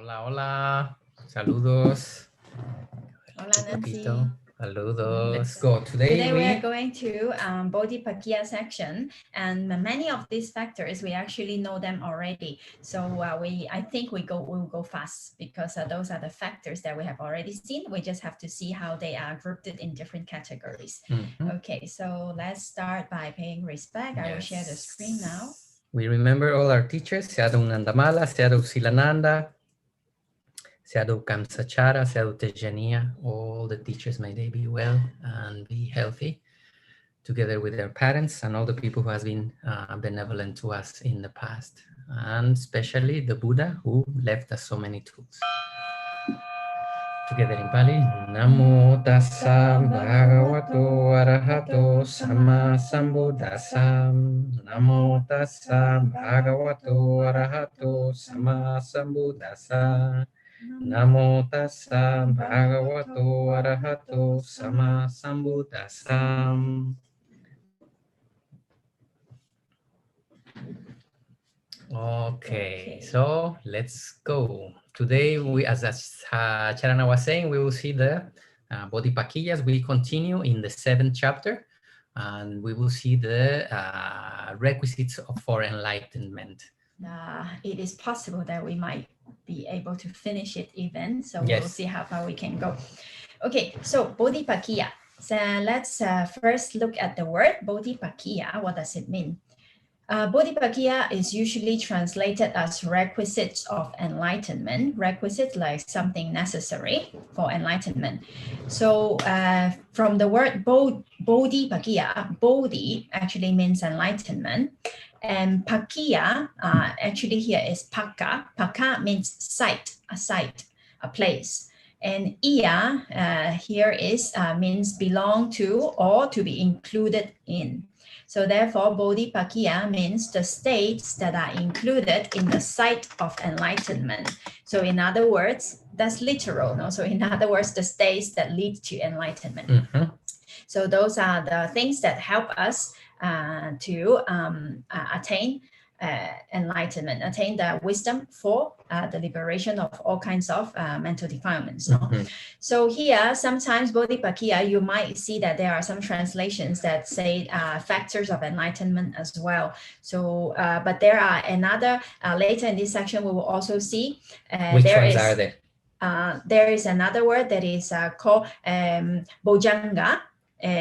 Hola, hola. Saludos. Hola, Nancy. Saludos. Let's go. Today we are going to Bodhipakkhiya section, and many of these factors we actually know them already. So I think we'll go fast because those are the factors that we have already seen. We just have to see how they are grouped in different categories. Okay, so let's start by paying respect. I will share the screen now. We remember all our teachers: Sayadaw Nandamala, Sayadaw Silananda, Sayadaw Kamsachara, Sayadaw Tejaniya. All the teachers, may they be well and be healthy, together with their parents and all the people who has been benevolent to us in the past, and especially the Buddha who left us so many tools. Together in Pali, Namo Tassa Bhagavato Arahato Sama Sambuddhassa. Namo Tassa Bhagavato Arahato Sama Sambuddhassa. Namo Tassa Bhagavato Arahato Sama Sambuddhassa. Okay, so let's go. Today, as Charana was saying, we will see the Bodhipakkhiya. We continue in the 7th chapter, and we will see the requisites for enlightenment. It is possible that we might be able to finish it even, so we'll see how far we can go. Okay, so Bodhipakkhiya. So let's first look at the word Bodhipakkhiya. What does it mean? Bodhipakkhiya is usually translated as requisites of enlightenment, requisites like something necessary for enlightenment. So from the word Bodhipakkhiya, Bodhi actually means enlightenment, and Pakkiya actually here is Pakka. Pakka means site, a place. And Iya here is means belong to or to be included in. So therefore, Bodhipakkhiya means the states that are included in the site of enlightenment. So in other words, that's literal. No? So in other words, the states that lead to enlightenment. So those are the things that help us to attain enlightenment, attain the wisdom for the liberation of all kinds of mental defilements. No? So here, sometimes Bodhipakkhiya, you might see that there are some translations that say factors of enlightenment as well. So, but there are another, later in this section, we will also see. Which ones are there? There is another word that is called Bojjhanga.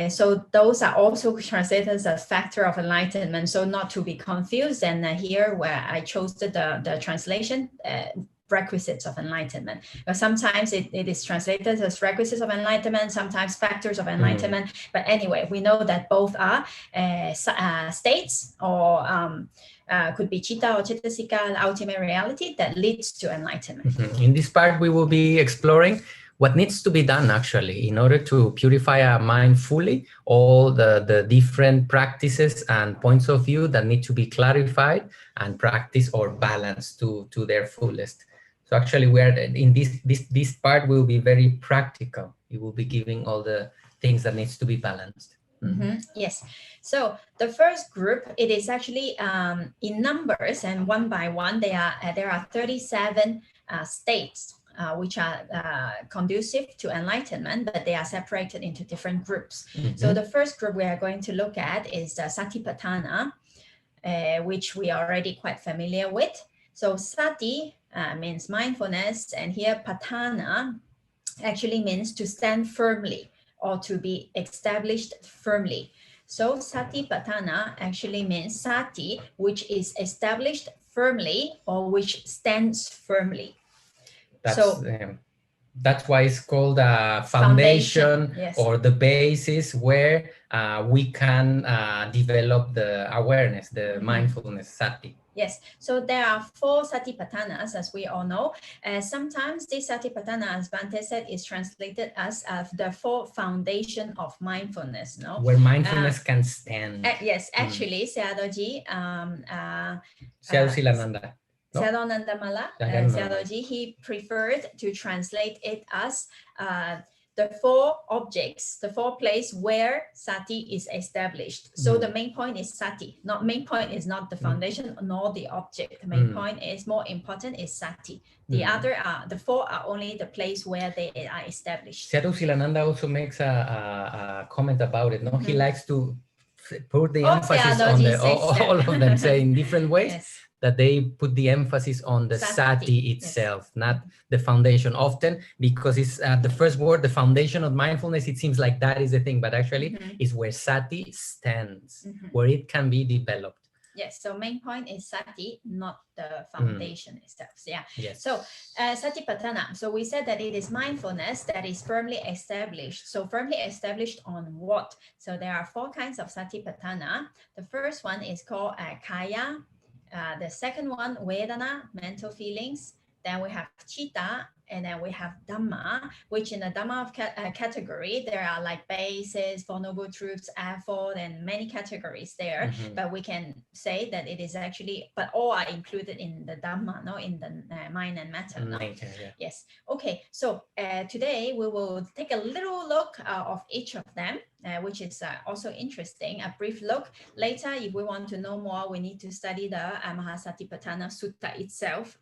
So those are also translated as factor of enlightenment. So not to be confused. And here where I chose the translation, requisites of enlightenment. But sometimes it is translated as requisites of enlightenment, sometimes factors of enlightenment. But anyway, we know that both are states or could be chitta or chittasika, ultimate reality that leads to enlightenment. In this part, we will be exploring what needs to be done actually in order to purify our mind fully, all the different practices and points of view that need to be clarified and practiced or balanced to their fullest. So actually we are in this part will be very practical. It will be giving all the things that needs to be balanced. Yes. So the first group, it is actually in numbers, and one by one, there are 37 states which are conducive to enlightenment, but they are separated into different groups. So the first group we are going to look at is Sati Patana, which we are already quite familiar with. So Sati means mindfulness, and here Patana actually means to stand firmly or to be established firmly. So Sati Patana actually means Sati, which is established firmly or which stands firmly. That's why it's called a foundation yes. or the basis where we can develop the awareness, the mindfulness, Sati. Yes, so there are 4 Satipathanas, as we all know. Sometimes this Satipatthana, as Bhante said, is translated as the 4 foundation of mindfulness. No? Where mindfulness can stand. Yes, actually, Sayadawji, Sayadaw Silananda. Sayadaw Nandamala, Sayadawji, he preferred to translate it as the four objects, the four places where Sati is established. So the main point is Sati. Main point is not the foundation nor the object. The main point is more important is Sati. The other are, the four are only the place where they are established. Seattle Silananda also makes a comment about it. No, he likes to put the emphasis on all of them say in different ways. Yes. That they put the emphasis on the Sati itself, not the foundation. Often, because it's the first word, the foundation of mindfulness, it seems like that is the thing, but actually is where Sati stands, where it can be developed. Yes, so main point is Sati, not the foundation itself. Yeah. Yes. So Sati Patana. So we said that it is mindfulness that is firmly established. So firmly established on what? So there are four kinds of Sati Patana. The first one is called Kaya. The second one, Vedana, mental feelings. Then we have Chitta, and then we have Dhamma, which in the Dhamma category, there are like bases, Four Noble Truths, effort, and many categories there. But we can say that it is actually, but all are included in the Dhamma, no, in the mind and matter. No? Yes. Okay. So today we will take a little look of each of them, which is also interesting. A brief look. Later, if we want to know more, we need to study the Mahasatipatthana Sutta itself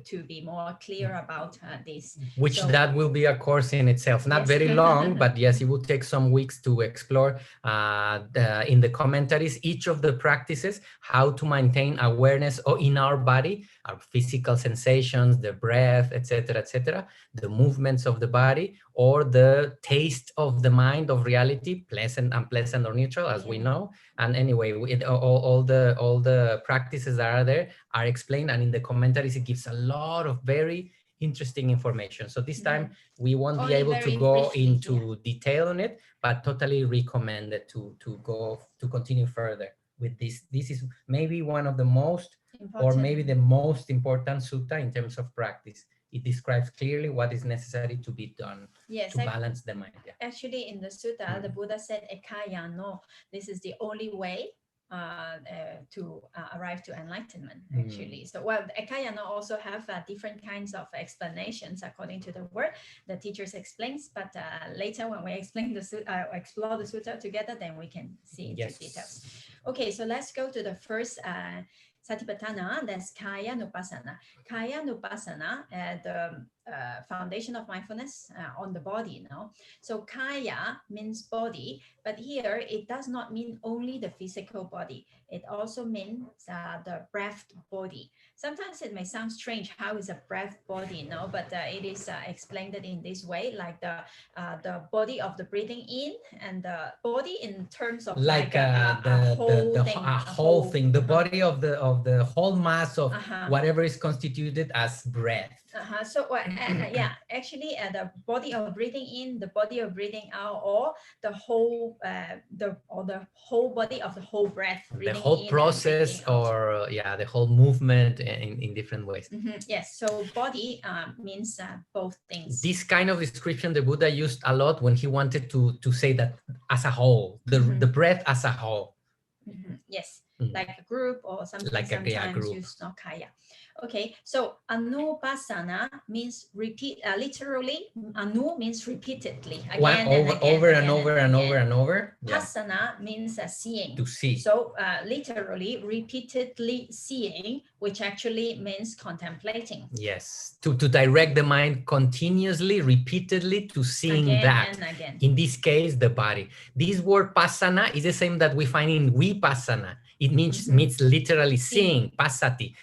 to be more clear about this. Which that will be a course in itself. Not very long, but yes, it will take some weeks to explore in the commentaries each of the practices, how to maintain awareness in our body, our physical sensations, the breath, etc., the movements of the body, or the taste of the mind of reality, pleasant, unpleasant, or neutral, as we know. And anyway, all the practices that are there are explained, and in the commentaries it gives a lot of very interesting information. So this time we won't be able to go into detail on it, but totally recommend it to continue further with this. This is maybe one of the most important, or maybe the most important sutta in terms of practice. It describes clearly what is necessary to be done to balance the mind. Actually, in the sutta, the Buddha said, Ekaya, no, this is the only way to arrive to enlightenment, actually. So, well, Ekayana also have different kinds of explanations according to the word the teachers explains, but later when we explain the explore the sutta together, then we can see into details. Okay, so let's go to the first Satipatthana, that's Kaya Nupassana. Kaya Nupassana, the foundation of mindfulness on the body. No? So Kaya means body, but here it does not mean only the physical body. It also means the breath body. Sometimes it may sound strange, how is a breath body? No, but it is explained in this way, like the body of the breathing in, and the body in terms of like a whole thing, the body of the whole mass of whatever is constituted as breath. So yeah, actually the body of breathing in, the body of breathing out, or the whole the whole body of the whole breath, the whole process, or the whole movement in different ways. Yes, so body means both things. This kind of description the Buddha used a lot when he wanted to say that as a whole, the breath as a whole. Yes, like a group, or something like sometimes used no Kaya. Okay, so Anupassana means repeat, literally, Anu means repeatedly, again over and over. Passana means seeing. To see. So literally, repeatedly seeing, which actually means contemplating. Yes, to direct the mind continuously, repeatedly to seeing again that. And again. In this case, the body. This word Pasana is the same that we find in Vipassana. It means literally seeing. Passati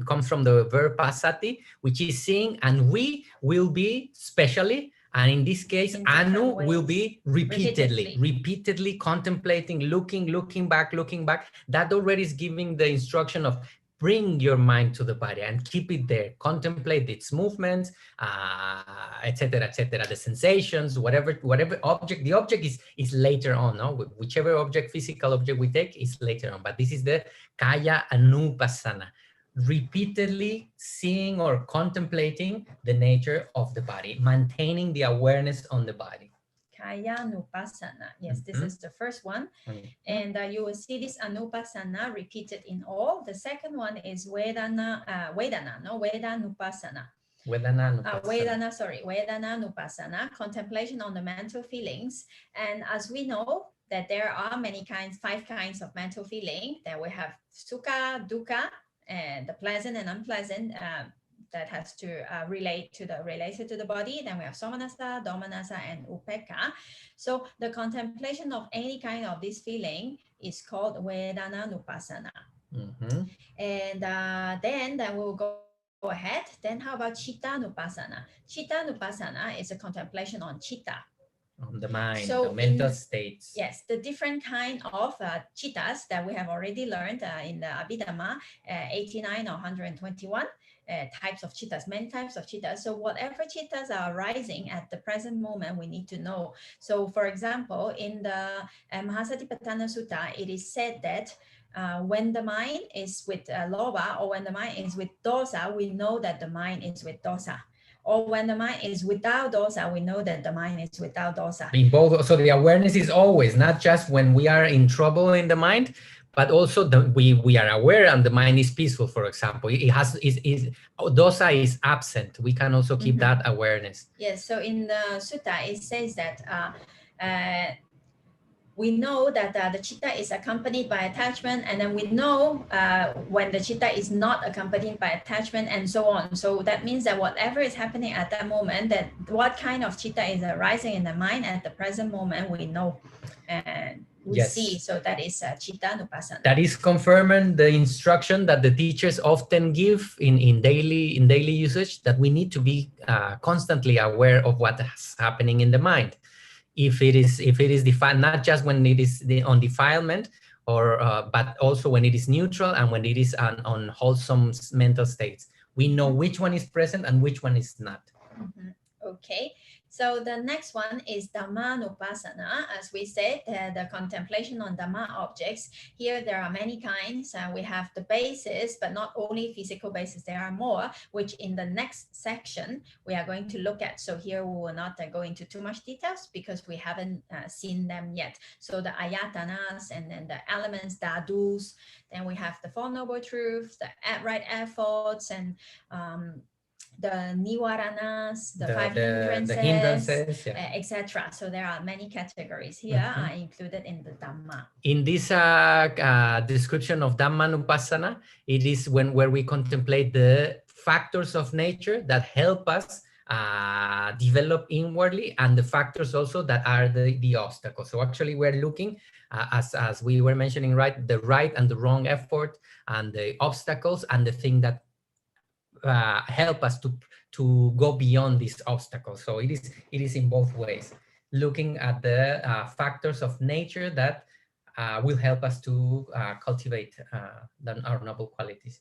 comes from the verb passati, which is seeing, and we will be specially, and in this case, Anu will be repeatedly contemplating, looking back. That already is giving the instruction of bring your mind to the body and keep it there. Contemplate its movements, etc., the sensations, whatever object. The object is later on. No, whichever object, physical object we take is later on. But this is the Kaya Anupassana, repeatedly seeing or contemplating the nature of the body, maintaining the awareness on the body. Kaya Anupassana. Yes, this is the first one. And you will see this Anupassana repeated in all. The second one is Vedanupassana. Vedana contemplation on the mental feelings. And as we know that there are many kinds, 5 kinds of mental feeling, that we have sukha, dukkha, and the pleasant and unpleasant, that has to related to the body. Then we have somanasa, domanasa, and upekkha. So the contemplation of any kind of this feeling is called Vedananupassana. And then we'll go ahead. Then how about Chittanupassana? Chittanupassana is a contemplation on chitta. On the mind, so the mental states. Yes, the different kind of chittas that we have already learned in the Abhidhamma 89 or 121 types of chittas, many types of chittas. So whatever chittas are arising at the present moment, we need to know. So for example, in the Sati Patana Sutta, it is said that when the mind is with lobha, or when the mind is with dosa, we know that the mind is with dosa. Or when the mind is without dosa, we know that the mind is without dosa. In both, so the awareness is always, not just when we are in trouble in the mind, but also we are aware and the mind is peaceful, for example. Dosa is absent. We can also keep that awareness. Yes, so in the sutta, it says that we know that the chitta is accompanied by attachment, and then we know when the chitta is not accompanied by attachment, and so on. So that means that whatever is happening at that moment, that what kind of chitta is arising in the mind at the present moment, we know and we see. So that is Chittanupassana. That is confirming the instruction that the teachers often give in daily usage, that we need to be constantly aware of what is happening in the mind. If it is defined, not just when it is on defilement, or but also when it is neutral and when it is on wholesome mental states. We know which one is present and which one is not. Okay, so the next one is Dhammanupassana. As we said, the contemplation on Dhamma objects. Here there are many kinds. We have the basis, but not only physical basis, there are more, which in the next section we are going to look at. So here we will not go into too much details because we haven't seen them yet. So the ayatanas, and then the elements, dhadus, then we have the Four Noble Truths, the right efforts, and the nivaranas, the 5 hindrances, etc. So there are many categories here are included in the Dhamma. In this description of Dhammanupassana, it is where we contemplate the factors of nature that help us develop inwardly, and the factors also that are the obstacles. So actually we're looking, as we were mentioning, right, the right and the wrong effort, and the obstacles, and the thing that help us to go beyond these obstacles. So it is in both ways, looking at the factors of nature that will help us to cultivate our noble qualities.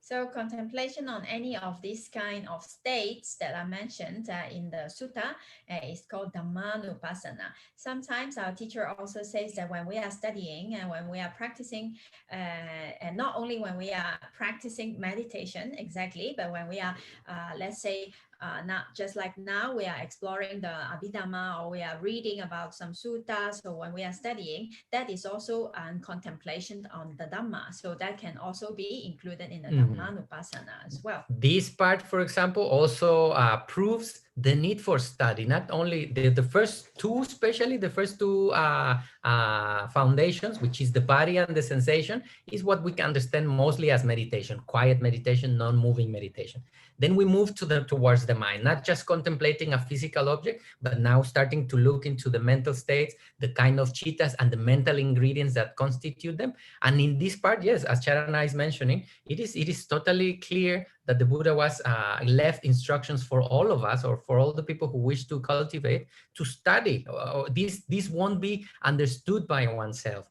So contemplation on any of these kind of states that are mentioned in the sutta is called Dhammanupassana. Sometimes our teacher also says that when we are studying and when we are practicing, and not only when we are practicing meditation exactly, but when we are, let's say, not just like now we are exploring the Abhidhamma, or we are reading about some suttas, or when we are studying, that is also contemplation on the Dhamma. So that can also be included in the Dhammanupassana as well. This part, for example, also proves the need for study. Not only the first two, especially the first two foundations, which is the body and the sensation, is what we can understand mostly as meditation, quiet meditation, non-moving meditation. Then we move towards the mind, not just contemplating a physical object, but now starting to look into the mental states, the kind of chittas and the mental ingredients that constitute them. And in this part, yes, as Charana is mentioning, it is totally clear that the Buddha was left instructions for all of us, or for all the people who wish to cultivate, to study. This won't be understood by oneself.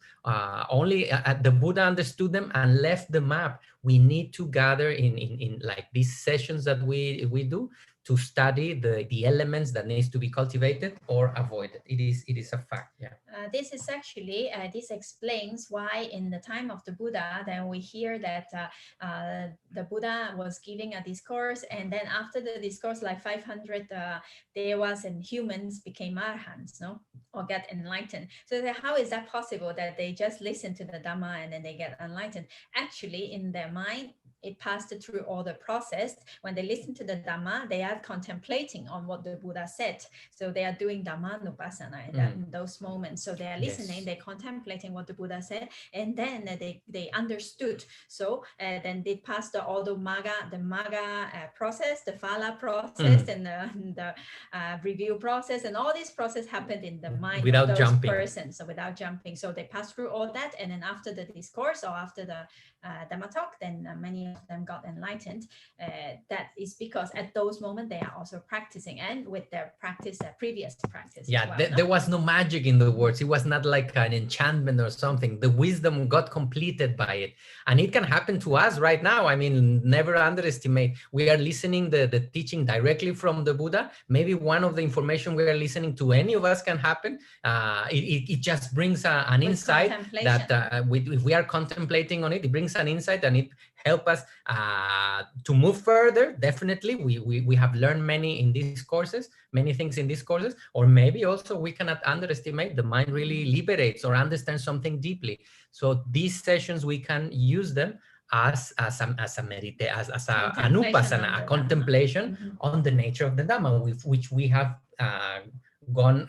Only the Buddha understood them and left the map. We need to gather in like these sessions that we do to study the elements that needs to be cultivated or avoided. It is a fact. Yeah. This is actually this explains why in the time of the Buddha, then we hear that the Buddha was giving a discourse, and then after the discourse, like 500 devas and humans became arhants, no, or get enlightened. So how is that possible that they just listen to the Dhamma and then they get enlightened? Actually, in their mind, it passed through all the process. When they listen to the Dhamma, they are contemplating on what the Buddha said. So they are doing Dhammanupasana in those moments. So they are listening, they're contemplating what the Buddha said, and then they understood. So then they passed all the Magga process, the Phala process, and the review process, and all this process happened in the mind without of those jumping. persons. So without jumping. So they passed through all that, and then after the discourse or after the Dhamma talk, then many of them got enlightened. That is because at those moments they are also practicing, and with their practice, previous practice. Yeah, well, there was no magic in the words. It was not like an enchantment or something. The wisdom got completed by it, and it can happen to us right now. I mean, never underestimate. We are listening the teaching directly from the Buddha. Maybe one of the information we are listening to any of us can happen. It just brings an insight that if we are contemplating on it, it brings an insight, and it helps us to move further. Definitely, we have learned many in these courses, many things in these courses, or maybe also we cannot underestimate the mind really liberates or understands something deeply. So these sessions, we can use them as a anupasana, a contemplation on the nature of the Dhamma, with which we have gone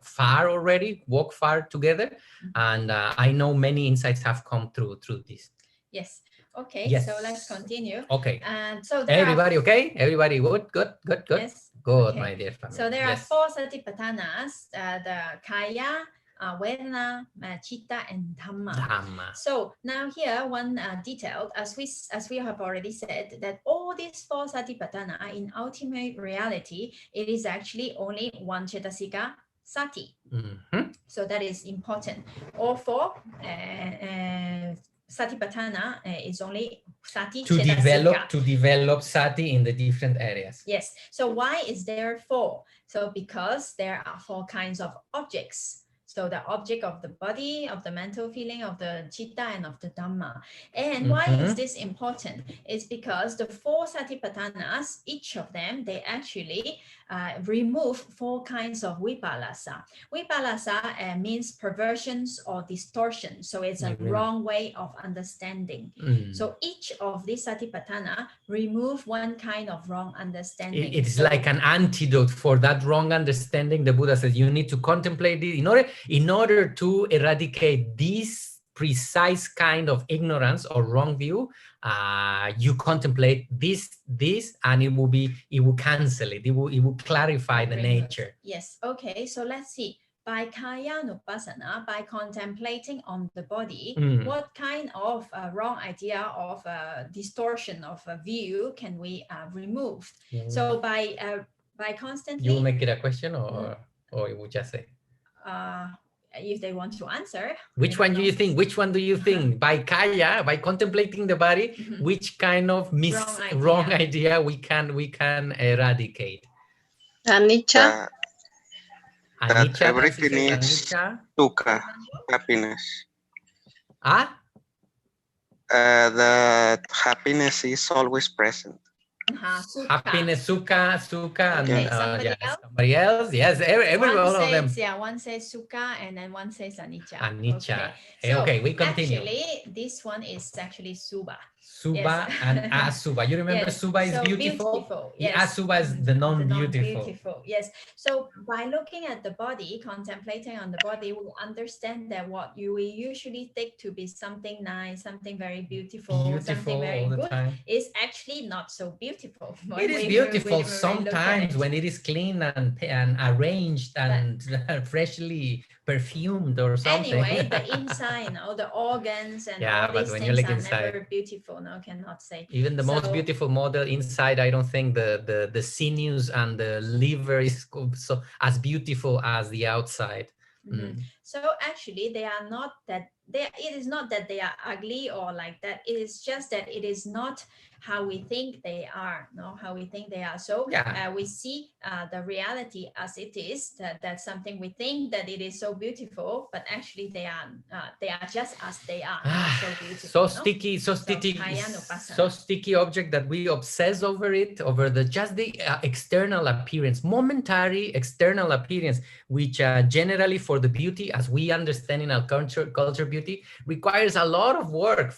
far already, walked far together, and I know many insights have come through this. Yes. Okay. Yes. So let's continue. Okay. And so everybody okay? Everybody good? Yes. Good, okay. My dear family. So there are 4 Sati Patanas: the Kaya, Vedana, Chitta, and Dhamma. So now here one detail, as we have already said, that all these 4 Sati Patana, in ultimate reality, it is actually only one Cetasika Sati. So that is important. All 4 Sati Patana is only Sati to develop Sati in the different areas. Yes. So why is there 4? So because there are 4 kinds of objects. So the object of the body, of the mental feeling, of the chitta, and of the Dhamma. And why is this important? It's because the 4 Satipathanas, each of them, they actually remove 4 kinds of vipallasa. Vipallasa means perversions or distortions. So it's a wrong way of understanding. So each of these Satipatthana remove 1 kind of wrong understanding. It's like an antidote for that wrong understanding. The Buddha says you need to contemplate it in order to eradicate this precise kind of ignorance or wrong view. You contemplate this, and it will cancel it. It will clarify the nature. Yes. Okay. So let's see. By Kayanupasana, by contemplating on the body, what kind of wrong idea of distortion of a view can we remove? So by constantly. You will make it a question, or you will just say? If they want to answer. Which one do you think? Which one do you think? By Kaya, by contemplating the body, which kind of wrong idea we can eradicate? Anicca. Anicca, everything is dukkha, happiness. The happiness is always present. Happiness, sukha, okay, and somebody else. Yes, every all of them. Yeah, one says sukha, and then one says anicca. Anicca. Okay, we continue. Actually, this one is actually subha. Subha and asubha. You remember subha is beautiful? Yes. Asubha is the non-beautiful. Yes. So by looking at the body, contemplating on the body, we understand that what we usually think to be something nice, something very beautiful something very good, is actually not so beautiful. It is beautiful sometimes when it is clean and arranged and freshly perfumed or something. Anyway, the inside, the organs and all these things are never beautiful. No, cannot say. Even the most beautiful model inside, I don't think the sinews and the liver is so as beautiful as the outside. So actually, they are not that. It is not that they are ugly or like that. It is just that it is not how we think they are. No, how we think they are. So we see the reality as it is. That's something we think that it is so beautiful, but actually they are just as they are. So beautiful. So sticky, so sticky object that we obsess over it, over just the external appearance, momentary external appearance, which generally for the beauty beauty, as we understand in our culture beauty, requires a lot of work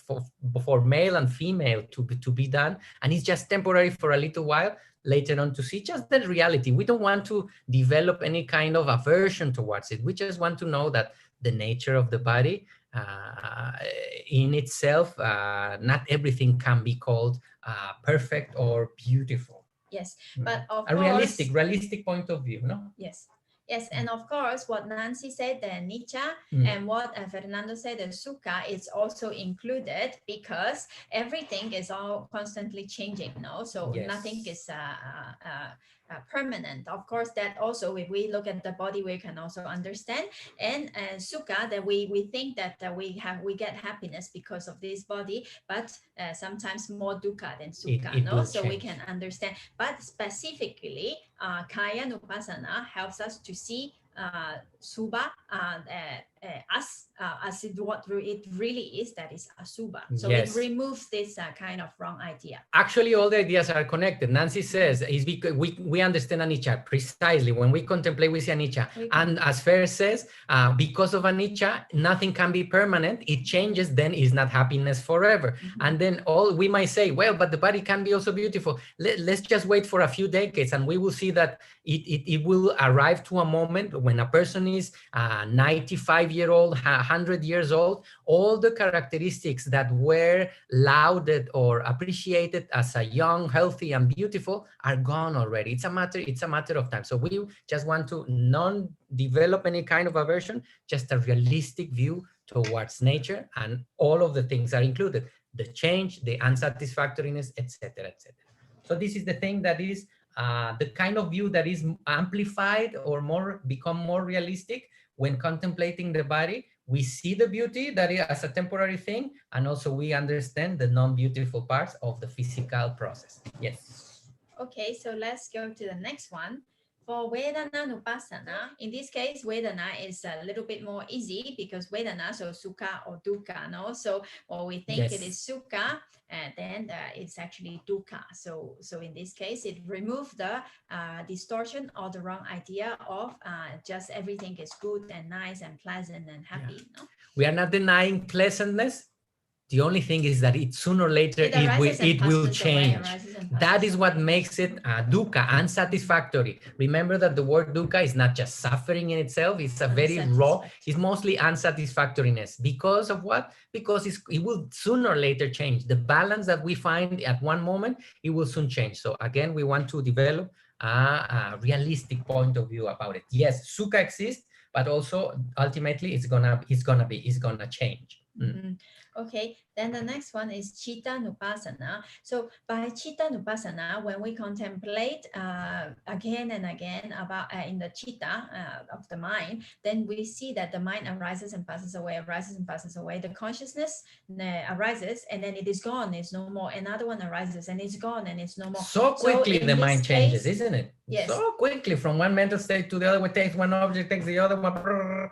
for male and female to be done, and it's just temporary for a little while, later on to see just the reality. We don't want to develop any kind of aversion towards it. We just want to know that the nature of the body in itself, not everything can be called perfect or beautiful. Yes, but of a course, realistic point of view, no? Yes. Yes, and of course, what Nancy said, the Nicha, and what Fernando said, the Sukha, is also included because everything is all constantly changing, no? So nothing is permanent. Of course, that also, if we look at the body, we can also understand. And Sukha, that we think that we get happiness because of this body, but sometimes more dukkha than Sukha, no? So we can understand. But specifically, Kaya Nupassana helps us to see Subha as what it really is, that is Asubha. So it removes this kind of wrong idea. Actually, all the ideas are connected. Nancy says is because we understand anicca precisely. When we contemplate, we see anicca. And as Fer says, because of anicca, nothing can be permanent. It changes, then it's not happiness forever. And then we might say, well, but the body can be also beautiful. Let's just wait for a few decades and we will see that it will arrive to a moment when a person is 95-year-old, 100 years old, all the characteristics that were lauded or appreciated as a young, healthy, and beautiful are gone already. It's a matter of time. So we just want to non-develop any kind of aversion, just a realistic view towards nature, and all of the things are included: the change, the unsatisfactoriness, etc., etc. So this is the thing that is the kind of view that is amplified or become more realistic when contemplating the body. We see the beauty that is as a temporary thing, and also we understand the non-beautiful parts of the physical process. Yes. Okay, so let's go to the next one. For Vedana Nupassana, in this case, Vedana is a little bit more easy because Vedana, so Sukha or Dukkha, no? So what we think it is Sukha, and then it's actually Dukkha. So in this case, it removes the distortion or the wrong idea of just everything is good and nice and pleasant and happy, no? We are not denying pleasantness. The only thing is that sooner or later it will change. That is what makes it dukkha, unsatisfactory. Remember that the word dukkha is not just suffering in itself. It's a very raw, it's mostly unsatisfactoriness. Because of what? Because it will sooner or later change. The balance that we find at one moment, it will soon change. So again, we want to develop a realistic point of view about it. Yes, sukha exists, but also ultimately it's gonna change. Okay, then the next one is Chitta Nupassana. So by Chitta Nupassana, when we contemplate again and again about in the Chitta of the mind, then we see that the mind arises and passes away, arises and passes away. The consciousness arises and then it is gone, it's no more. Another one arises and it's gone and it's no more. So quickly the mind changes, isn't it? Yes. So quickly from one mental state to the other one, takes one object, takes the other one.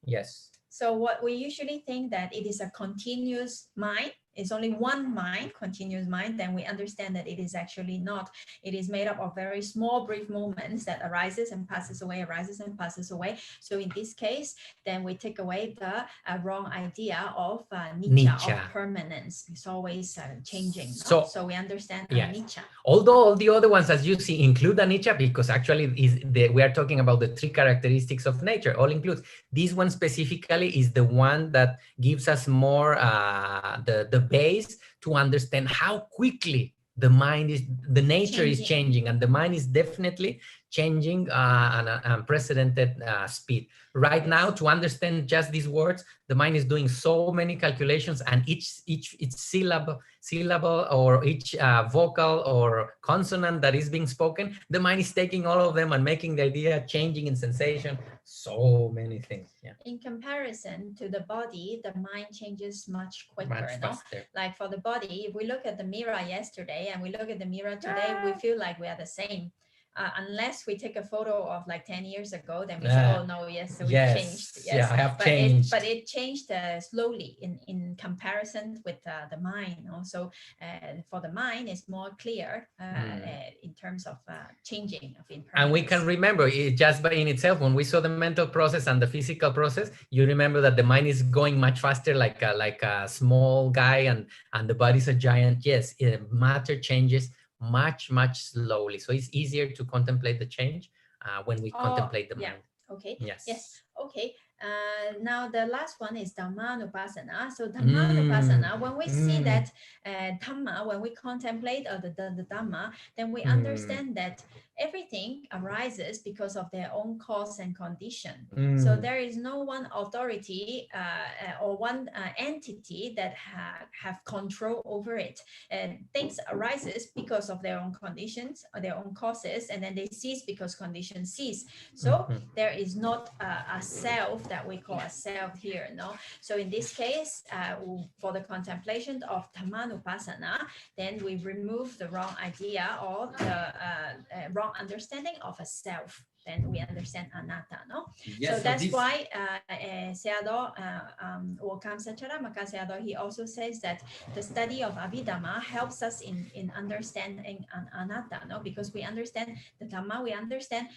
Yes. So what we usually think that it is a continuous mind, it's only one mind, continuous mind, then we understand that it is actually not. It is made up of very small, brief moments that arises and passes away, arises and passes away. So in this case, then we take away the wrong idea of nicca, of permanence. It's always changing. So we understand anicca. Although all the other ones, as you see, include anicca, because actually we are talking about the three characteristics of nature, all includes. This one specifically is the one that gives us more the base to understand how quickly the nature is changing, and the mind is definitely changing at an unprecedented speed. Right now, to understand just these words, the mind is doing so many calculations, and each syllable or each vocal or consonant that is being spoken, the mind is taking all of them and making the idea changing in sensation. So many things. Yeah. In comparison to the body, the mind changes much quicker. Much faster. Like for the body, if we look at the mirror yesterday and we look at the mirror today, we feel like we are the same. unless we take a photo of like 10 years ago, then we say, oh no, yes, so we changed. Yes, yeah, I have changed. But it changed slowly in comparison with the mind. Also, for the mind, it's more clear in terms of changing of impermanence. And we can remember it just by in itself. When we saw the mental process and the physical process, you remember that the mind is going much faster, like a small guy, and the body's a giant. Yes, matter changes much slowly, so it's easier to contemplate the change when we contemplate the mind. Okay. Yes. Okay. Now the last one is Dhammanupasana. So Dhammanupasana, when we see that Dhamma, when we contemplate the Dhamma, then we understand that everything arises because of their own cause and condition. So there is no one authority or one entity that have control over it. Things arises because of their own conditions or their own causes, and then they cease because conditions cease. So there is not a self that we call a self here, no? So in this case, for the contemplation of Dhammanupasana, then we remove the wrong idea or the wrong understanding of a self. Then we understand anatta, no? Yes, so that's why Sayadaw Kamsacara Maka Sayadaw, he also says that the study of Abhidhamma helps us in understanding anatta, no? Because we understand the Dhamma, we understand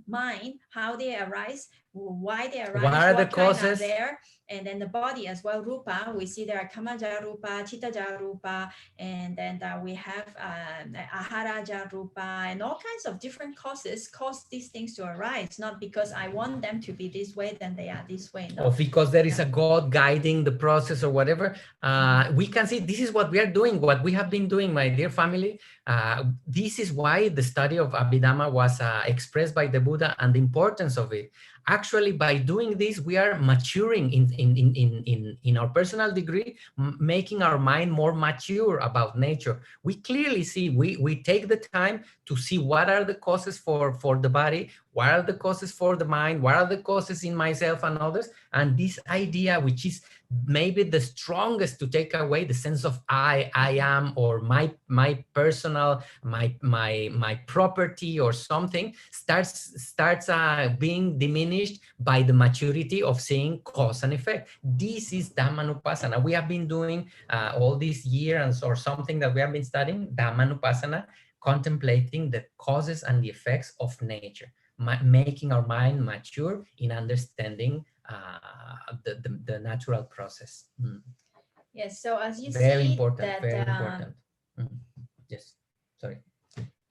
mind, how they arise, why they arise, what are the causes there, and then the body as well, rupa. We see there are kamaja rupa, chittaja rupa, and then we have aharaja rupa, and all kinds of different causes cause these things to arise. Not because I want them to be this way, then they are this way. No? Or because there is a God guiding the process or whatever. We can see this is what we are doing, what we have been doing, my dear family. This is why the study of Abhidhamma was expressed by the Buddha and the importance of it. Actually, by doing this, we are maturing in our personal degree, making our mind more mature about nature. We clearly see, we take the time to see what are the causes for the body, what are the causes for the mind, what are the causes in myself and others. And this idea, which is maybe the strongest to take away the sense of I am, or my personal, my property or something, starts being diminished by the maturity of seeing cause and effect. This is Dhammanupasana. We have been doing all this year or something that we have been studying Dhammanupasana, contemplating the causes and the effects of nature, making our mind mature in understanding the natural process. Yes, so as you very see important, that, very important. Yes, sorry.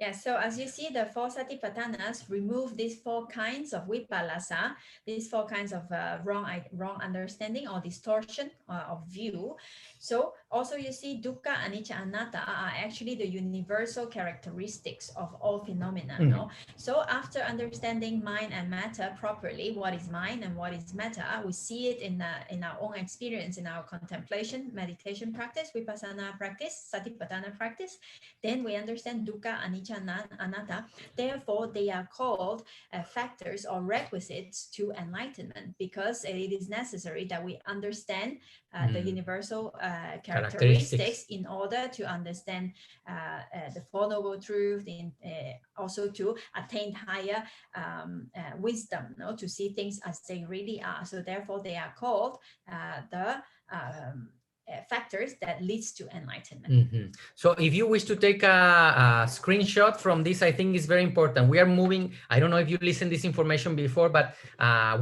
Yeah, so as you see, the four Sati Patanas remove these four kinds of vipallasa, these four kinds of wrong understanding or distortion of view. So also you see dukkha, anicca, anatta are actually the universal characteristics of all phenomena. No? So after understanding mind and matter properly, what is mind and what is matter, we see it in our own experience, in our contemplation, meditation practice, vipassana practice, Satipatthana practice. Then we understand dukkha, anicca, anatta. Therefore, they are called factors or requisites to enlightenment, because it is necessary that we understand the universal characteristics in order to understand the Four Noble Truths, also to attain higher wisdom, no? To see things as they really are. So therefore, they are called the factors that leads to enlightenment. So if you wish to take a screenshot from this, I think is very important. We are moving, I don't know if you listened to this information before, but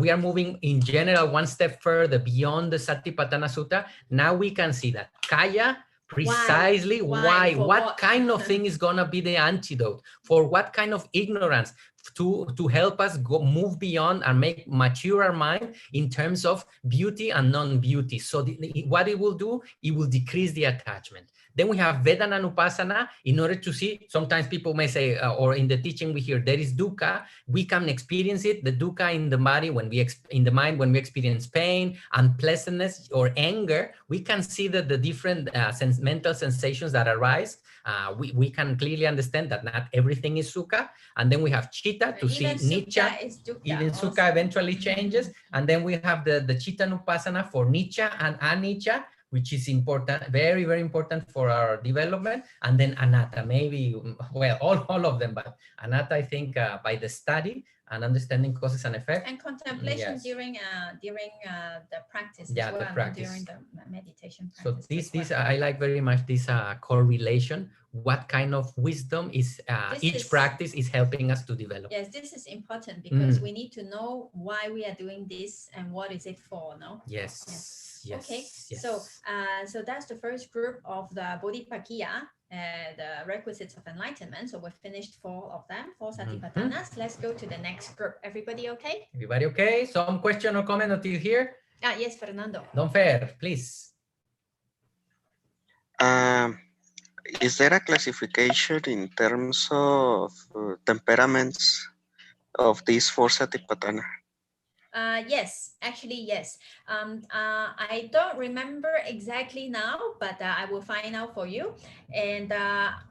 we are moving in general one step further beyond the Satipatthana Sutta. Now we can see that Kaya, precisely why? What kind of thing is gonna be the antidote for what kind of ignorance to help us move beyond and mature our mind in terms of beauty and non-beauty. So what it will do, it will decrease the attachment. Then we have Vedananupasana in order to see, sometimes people may say, or in the teaching we hear, there is dukkha. We can experience it, the dukkha in the body, in the mind, when we experience pain, unpleasantness, or anger, we can see that the different mental sensations that arise. We can clearly understand that not everything is sukha. And then we have chitta to see nicca, even sukha eventually changes. And then we have the Chittanupasana for nicca and anicca, which is important, very, very important for our development. And then anatta, maybe, well, all of them, but anatta, I think, by the study and understanding causes and effects. And contemplation during the practice as well, the practice. During the meditation practice. So this well. I like very much this correlation. What kind of wisdom is each practice is helping us to develop. Yes, this is important because we need to know why we are doing this and what is it for, no? Yes. Okay, so that's the first group of the Bodhipakkhiya, the requisites of enlightenment. So we've finished 4 of them, 4 Sati Patanas. Let's go to the next group. Everybody okay? Everybody okay? Some question or comment until here? Yes, Fernando. Don Fer, please. Is there a classification in terms of temperaments of these 4 Sati Patana? Yes, actually, yes. I don't remember exactly now, but I will find out for you. And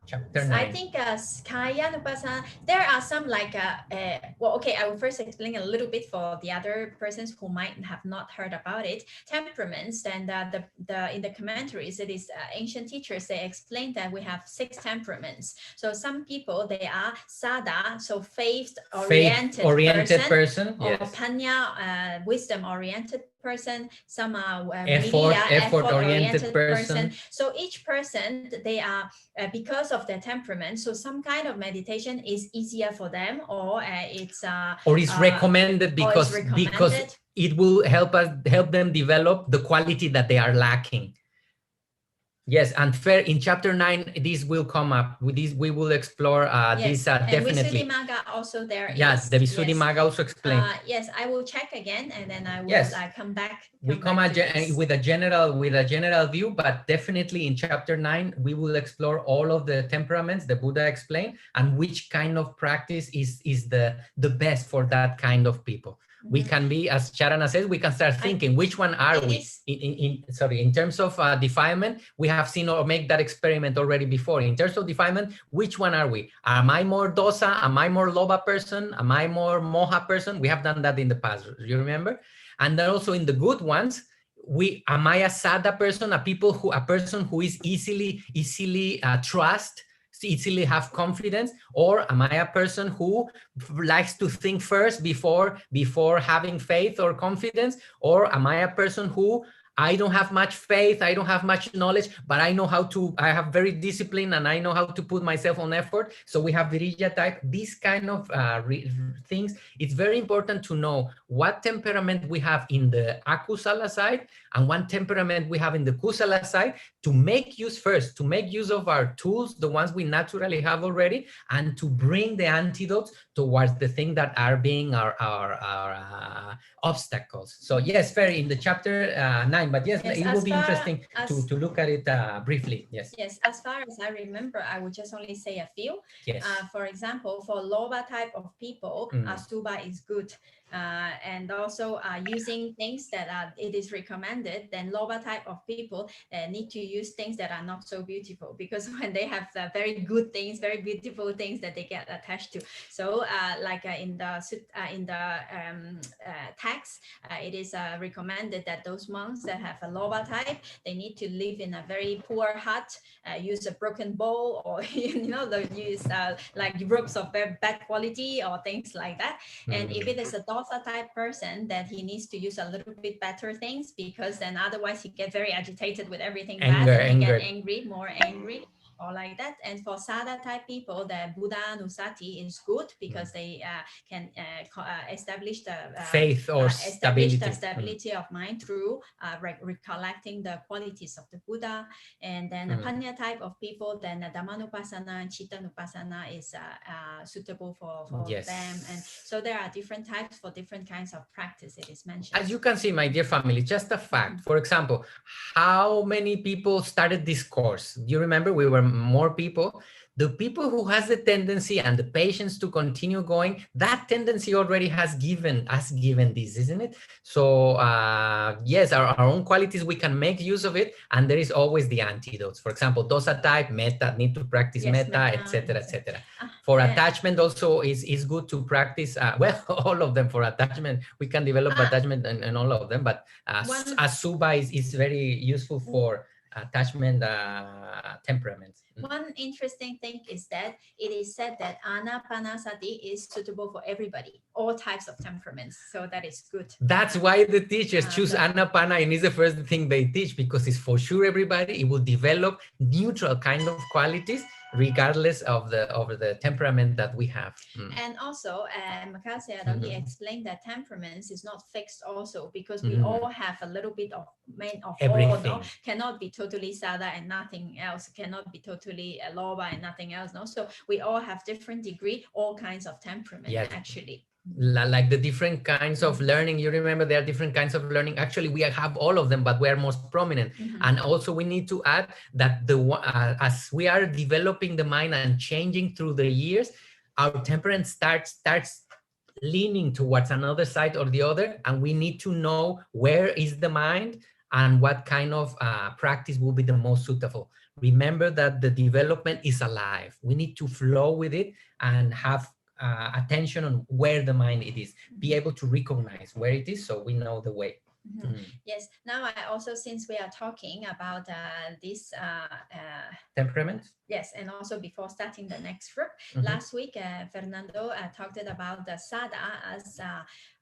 Chapter 9. I think Kaya Nupasana, there are some like, well, okay, I will first explain a little bit for the other persons who might have not heard about it. Temperaments, and in the commentaries, it is ancient teachers, they explain that we have 6 temperaments. So some people, they are Sada, so faith-oriented person, or yes. Panya, wisdom-oriented person. Some are effort-oriented person. So each person, they are, because of their temperament, so some kind of meditation is easier for them, or it's recommended because it will help them develop the quality that they are lacking. Yes, and fair in chapter 9, this will come up. With this, we will explore this definitely. And Visuddhimagga also there. Yes, the Visuddhimagga also explain. Yes, I will check again, and then I will come back. With a general view, but definitely in chapter 9 we will explore all of the temperaments the Buddha explained, and which kind of practice is the best for that kind of people. We can be, as Charana says, we can start thinking which one are we. In terms of defilement, we have seen or make that experiment already before. In terms of defilement, which one are we? Am I more dosa? Am I more loba person? Am I more moha person? We have done that in the past. You remember? And then also in the good ones, am I a sada person? A person who is easily trust, easily have confidence, or am I a person who likes to think first before having faith or confidence, or am I a person who I don't have much faith, I don't have much knowledge, but I have very discipline and I know how to put myself on effort. So we have Virija type, these kind of things. It's very important to know what temperament we have in the akusala side and what temperament we have in the kusala side, to make use of our tools, the ones we naturally have already, and to bring the antidotes towards the thing that are being our obstacles. So yes, very in the chapter 9, but yes, it will be interesting to look at it briefly. Yes. Yes, as far as I remember, I would just only say a few. Yes. For example, for loba type of people, Stuba is good. And also using things that it is recommended, then loba type of people need to use things that are not so beautiful, because when they have very good things, very beautiful things that they get attached to. So like in the text, it is recommended that those monks that have a loba type, they need to live in a very poor hut, use a broken bowl, or they use like ropes of very bad quality or things like that. And if it is a dosa type person, then he needs to use a little bit better things, because then otherwise he get very agitated with everything bad, and he get angry, more angry, or like that. And for Sada type people, the Buddha Nusati is good, because they can establish the faith or stability of mind through recollecting the qualities of the Buddha. And then the Panya type of people, then the Dhammanupasana and Chittanupasana is suitable for them. And so there are different types for different kinds of practice, it is mentioned. As you can see, my dear family, just a fact. For example, how many people started this course? Do you remember? We were more people. the people who has the tendency and the patience to continue going, that tendency already has given this, isn't it? So yes, our own qualities, we can make use of it, and there is always the antidotes. For example, dosa type, metta, need to practice metta, etc., etc. For attachment also is good to practice, well, all of them. For attachment, we can develop attachment in all of them, but Asubha is very useful for attachment temperaments. One interesting thing is that it is said that anapanasati is suitable for everybody, all types of temperaments. So that is good. That's why the teachers choose anapana, and it's the first thing they teach, because it's for sure everybody. It will develop neutral kind of qualities regardless of the temperament that we have. And also, Mikhail Sayadaw, he explained that temperaments is not fixed also, because we all have a little bit of everything. all, no? Cannot be totally sada and nothing else, cannot be totally loba and nothing else, no? So we all have different degree, all kinds of temperament, actually. Like the different kinds of learning, you remember there are different kinds of learning. Actually, we have all of them, but we are most prominent. And also we need to add that as we are developing the mind and changing through the years, our temperament starts leaning towards another side or the other, and we need to know where is the mind and what kind of practice will be the most suitable. Remember that the development is alive. We need to flow with it and have attention on where the mind it is, be able to recognize where it is, so we know the way. Yes. Now, I also, since we are talking about this temperament. Yes, and also before starting the next group, last week Fernando talked about the sada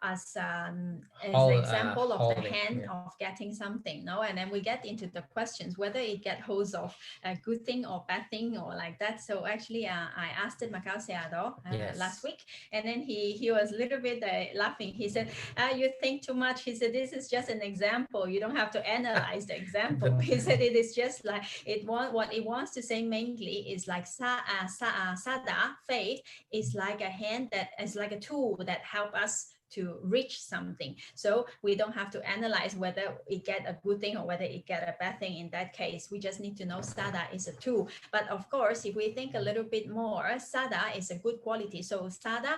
as an example of the hand of getting something, no? And then we get into the questions whether it get holds of a good thing or bad thing or like that. So actually, I asked Mikhail Sayadaw last week, and then he was a little bit laughing. He said, "You think too much." He said, "This is just an example. You don't have to analyze the example." He said, "It is just like what it wants to say mainly is like sada, faith, is like a hand that is like a tool that help us to reach something. So we don't have to analyze whether it get a good thing or whether it get a bad thing. In that case, we just need to know sada is a tool. But of course, if we think a little bit more, sada is a good quality. So sada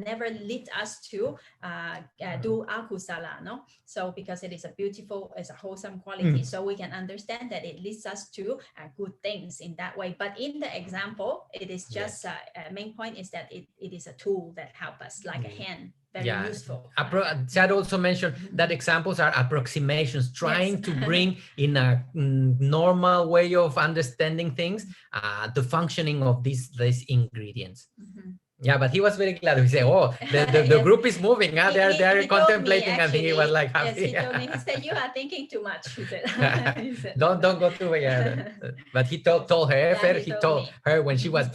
never leads us to do akusala, no? So because it is a beautiful, it's a wholesome quality. So we can understand that it leads us to good things in that way. But in the example, it is just main point is that it is a tool that help us, like a hand. Very useful. Chad also mentioned that examples are approximations, trying to bring in a normal way of understanding things, the functioning of these ingredients. Yeah, but he was very glad. He said, "Oh, the group is moving. They're contemplating," and he was like happy. Yes, he told me. He said, "You are thinking too much." He said, don't go too But he told her. He told her when she was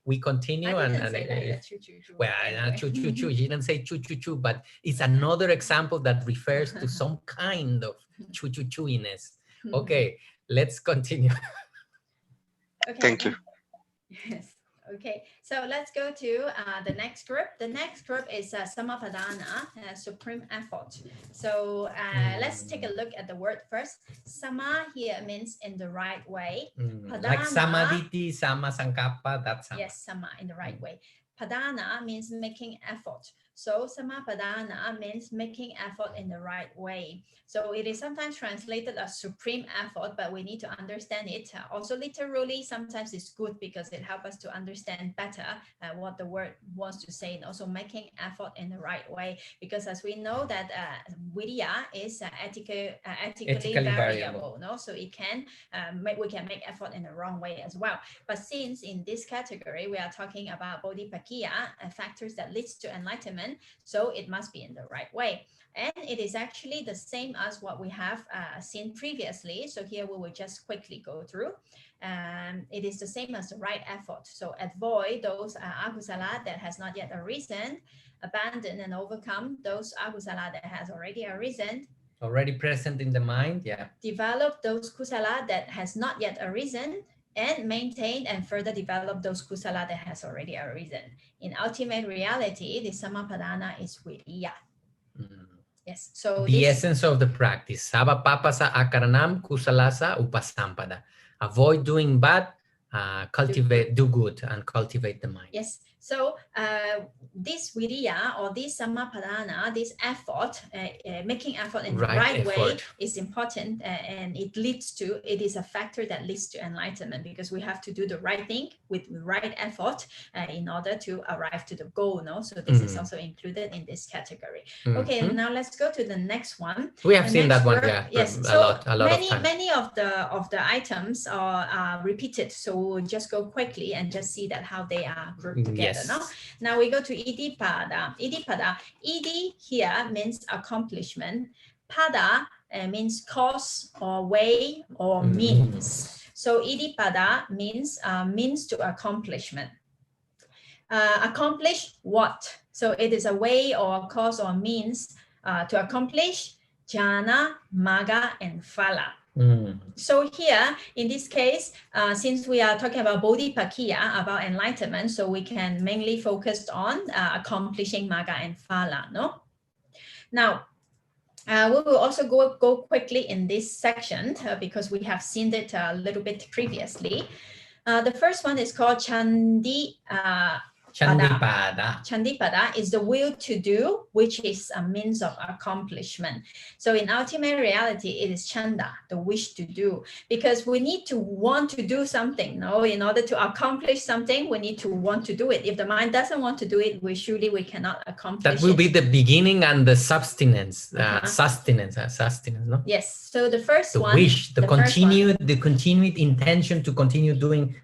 we continue She didn't say chu, but it's another example that refers to some kind of chu-chu-chu-iness. Okay, let's continue. Okay. Thank you. Yes. Okay, so let's go to the next group. The next group is Samapadana, supreme effort. So let's take a look at the word first. Sama here means in the right way. Padana, like samaditi, sama sankappa, that's sama. Yes, sama, in the right way. Padana means making effort. So Samapadana means making effort in the right way. So it is sometimes translated as supreme effort, but we need to understand it. Also literally, sometimes it's good because it helps us to understand better what the word wants to say, and also making effort in the right way. Because as we know that vidya is ethically variable, no? So it can we can make effort in the wrong way as well. But since in this category we are talking about Bodhipakkhiya, factors that leads to enlightenment, so it must be in the right way. And it is actually the same as what we have seen previously. So here we will just quickly go through. It is the same as the right effort. So avoid those akusala that has not yet arisen, abandon and overcome those akusala that has already arisen, already present in the mind, develop those kusala that has not yet arisen, and maintain and further develop those kusala that has already arisen. In ultimate reality, the Samapadana is viriya. Yes, so the essence of the practice. Sabapapasa akaranam kusalasa upasampada. Avoid doing bad do good and cultivate the mind. Yes. So this viriya or this samapadana, this effort, making effort in the right way is important, and it is a factor that leads to enlightenment, because we have to do the right thing with the right effort in order to arrive to the goal. No, so this is also included in this category. Okay, and now let's go to the next one. We have seen that one, yes. a lot of times. Many of the items are repeated, so we'll just go quickly and just see that how they are grouped together. Yes. No? Now we go to Idi Pada. Idi Pada. Idi here means accomplishment. Pada means cause or way or means. So Idi Pada means means to accomplishment. Accomplish what? So it is a way or a cause or means to accomplish jhana, magga, and phala. So here, in this case, since we are talking about Bodhipakkhiya, about enlightenment, so we can mainly focus on accomplishing magga and phala, no? Now, we will also go quickly in this section because we have seen it a little bit previously. The first one is called Chandi Pada. Chandi Pada is the will to do, which is a means of accomplishment. So in ultimate reality, it is Chanda, the wish to do, because we need to want to do something. No, in order to accomplish something, we need to want to do it. If the mind doesn't want to do it, we cannot accomplish it. That will be the beginning and the sustenance, sustenance, no? Yes. So the first one, wish, the continued intention to continue doing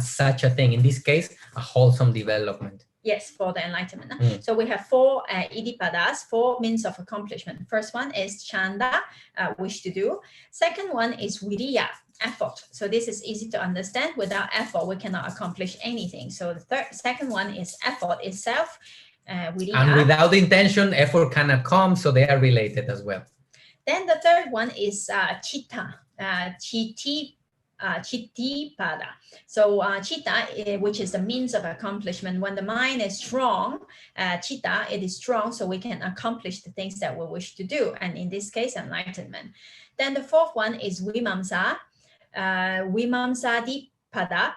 such a thing. In this case, a wholesome development. Yes, for the enlightenment. So we have four Idi Padas, four means of accomplishment. First one is Chanda, wish to do. Second one is Viriya, effort. So this is easy to understand. Without effort, we cannot accomplish anything. So the second one is effort itself. Viriya. And without intention, effort cannot come. So they are related as well. Then the third one is Chitta, Chitti Pada. So Chitta, which is the means of accomplishment. When the mind is strong, Chitta, it is strong, so we can accomplish the things that we wish to do. And in this case, enlightenment. Then the fourth one is Vimamsa, Vimamsadi Pada.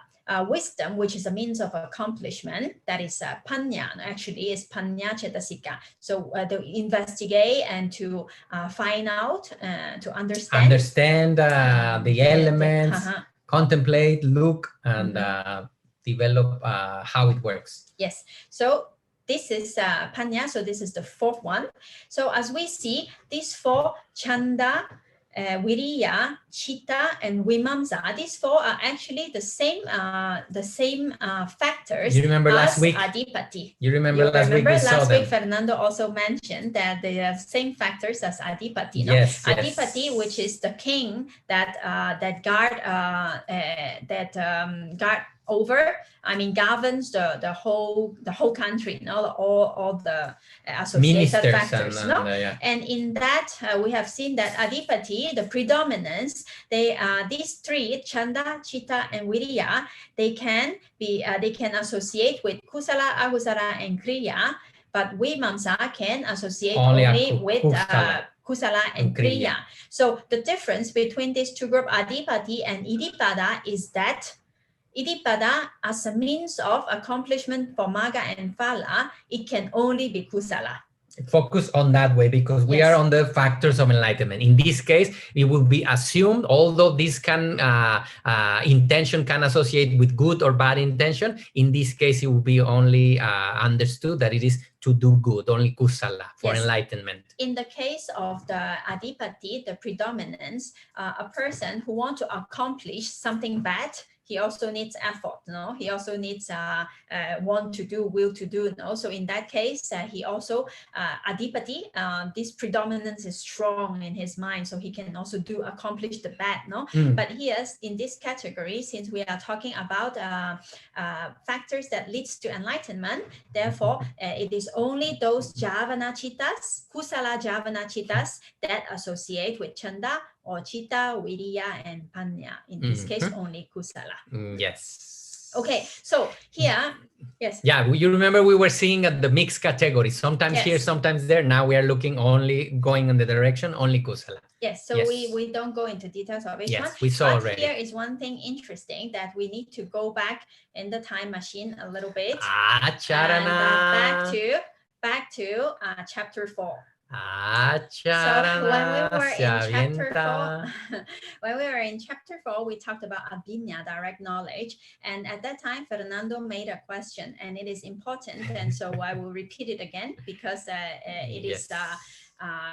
Wisdom, which is a means of accomplishment, that is panya, actually is panya cetasika. So to investigate and to find out, to understand the elements, contemplate, look, and develop how it works. Yes. So this is panya. So this is the fourth one. So as we see, these four, Chanda, Viriya, Chitta, and Vimamsa, these four are actually the same factors. You remember last week? Adipati. You remember last week? Fernando also mentioned that they are same factors as Adipati. No? Yes, Adipati, which is the king that governs the whole country, all the associated factors. And in that, we have seen that Adipati, the predominance, these three, Chanda, Chitta, and Viriya, they can associate with Kusala, Akusala, and Kriya, but Vimamsa can associate only with Kusala and Kriya. So the difference between these two groups, Adipati and Idi Pada, is that Idi Pada, as a means of accomplishment for Magga and Phala, it can only be Kusala. Focus on that way, because we are on the factors of enlightenment. In this case, it will be assumed, although this can intention can associate with good or bad intention, in this case it will be only understood that it is to do good, only kusala for enlightenment. In the case of the Adipati, the predominance, a person who wants to accomplish something bad, he also needs effort, no? He also needs want to do, will to do, no? So in that case, he also, Adipati, this predominance is strong in his mind, so he can also accomplish the bad, no? But here, in this category, since we are talking about factors that leads to enlightenment, therefore, it is only those Javana Chittas, Kusala Javana Chittas, that associate with Chanda, or Chitta, Viriya, and Panya. In this case, only Kusala. Yes. Okay, so here, yes. Yeah, you remember we were seeing at the mixed categories, sometimes here, sometimes there. Now we are looking only going in the direction, only kusala. Yes, so we don't go into details of each one. We saw but already. Here is one thing interesting that we need to go back in the time machine a little bit. Charana. And back to chapter 4. Charana. So when we were in chapter 4, we talked about Abhidhamma, direct knowledge, and at that time Fernando made a question, and it is important, and so I will repeat it again because it is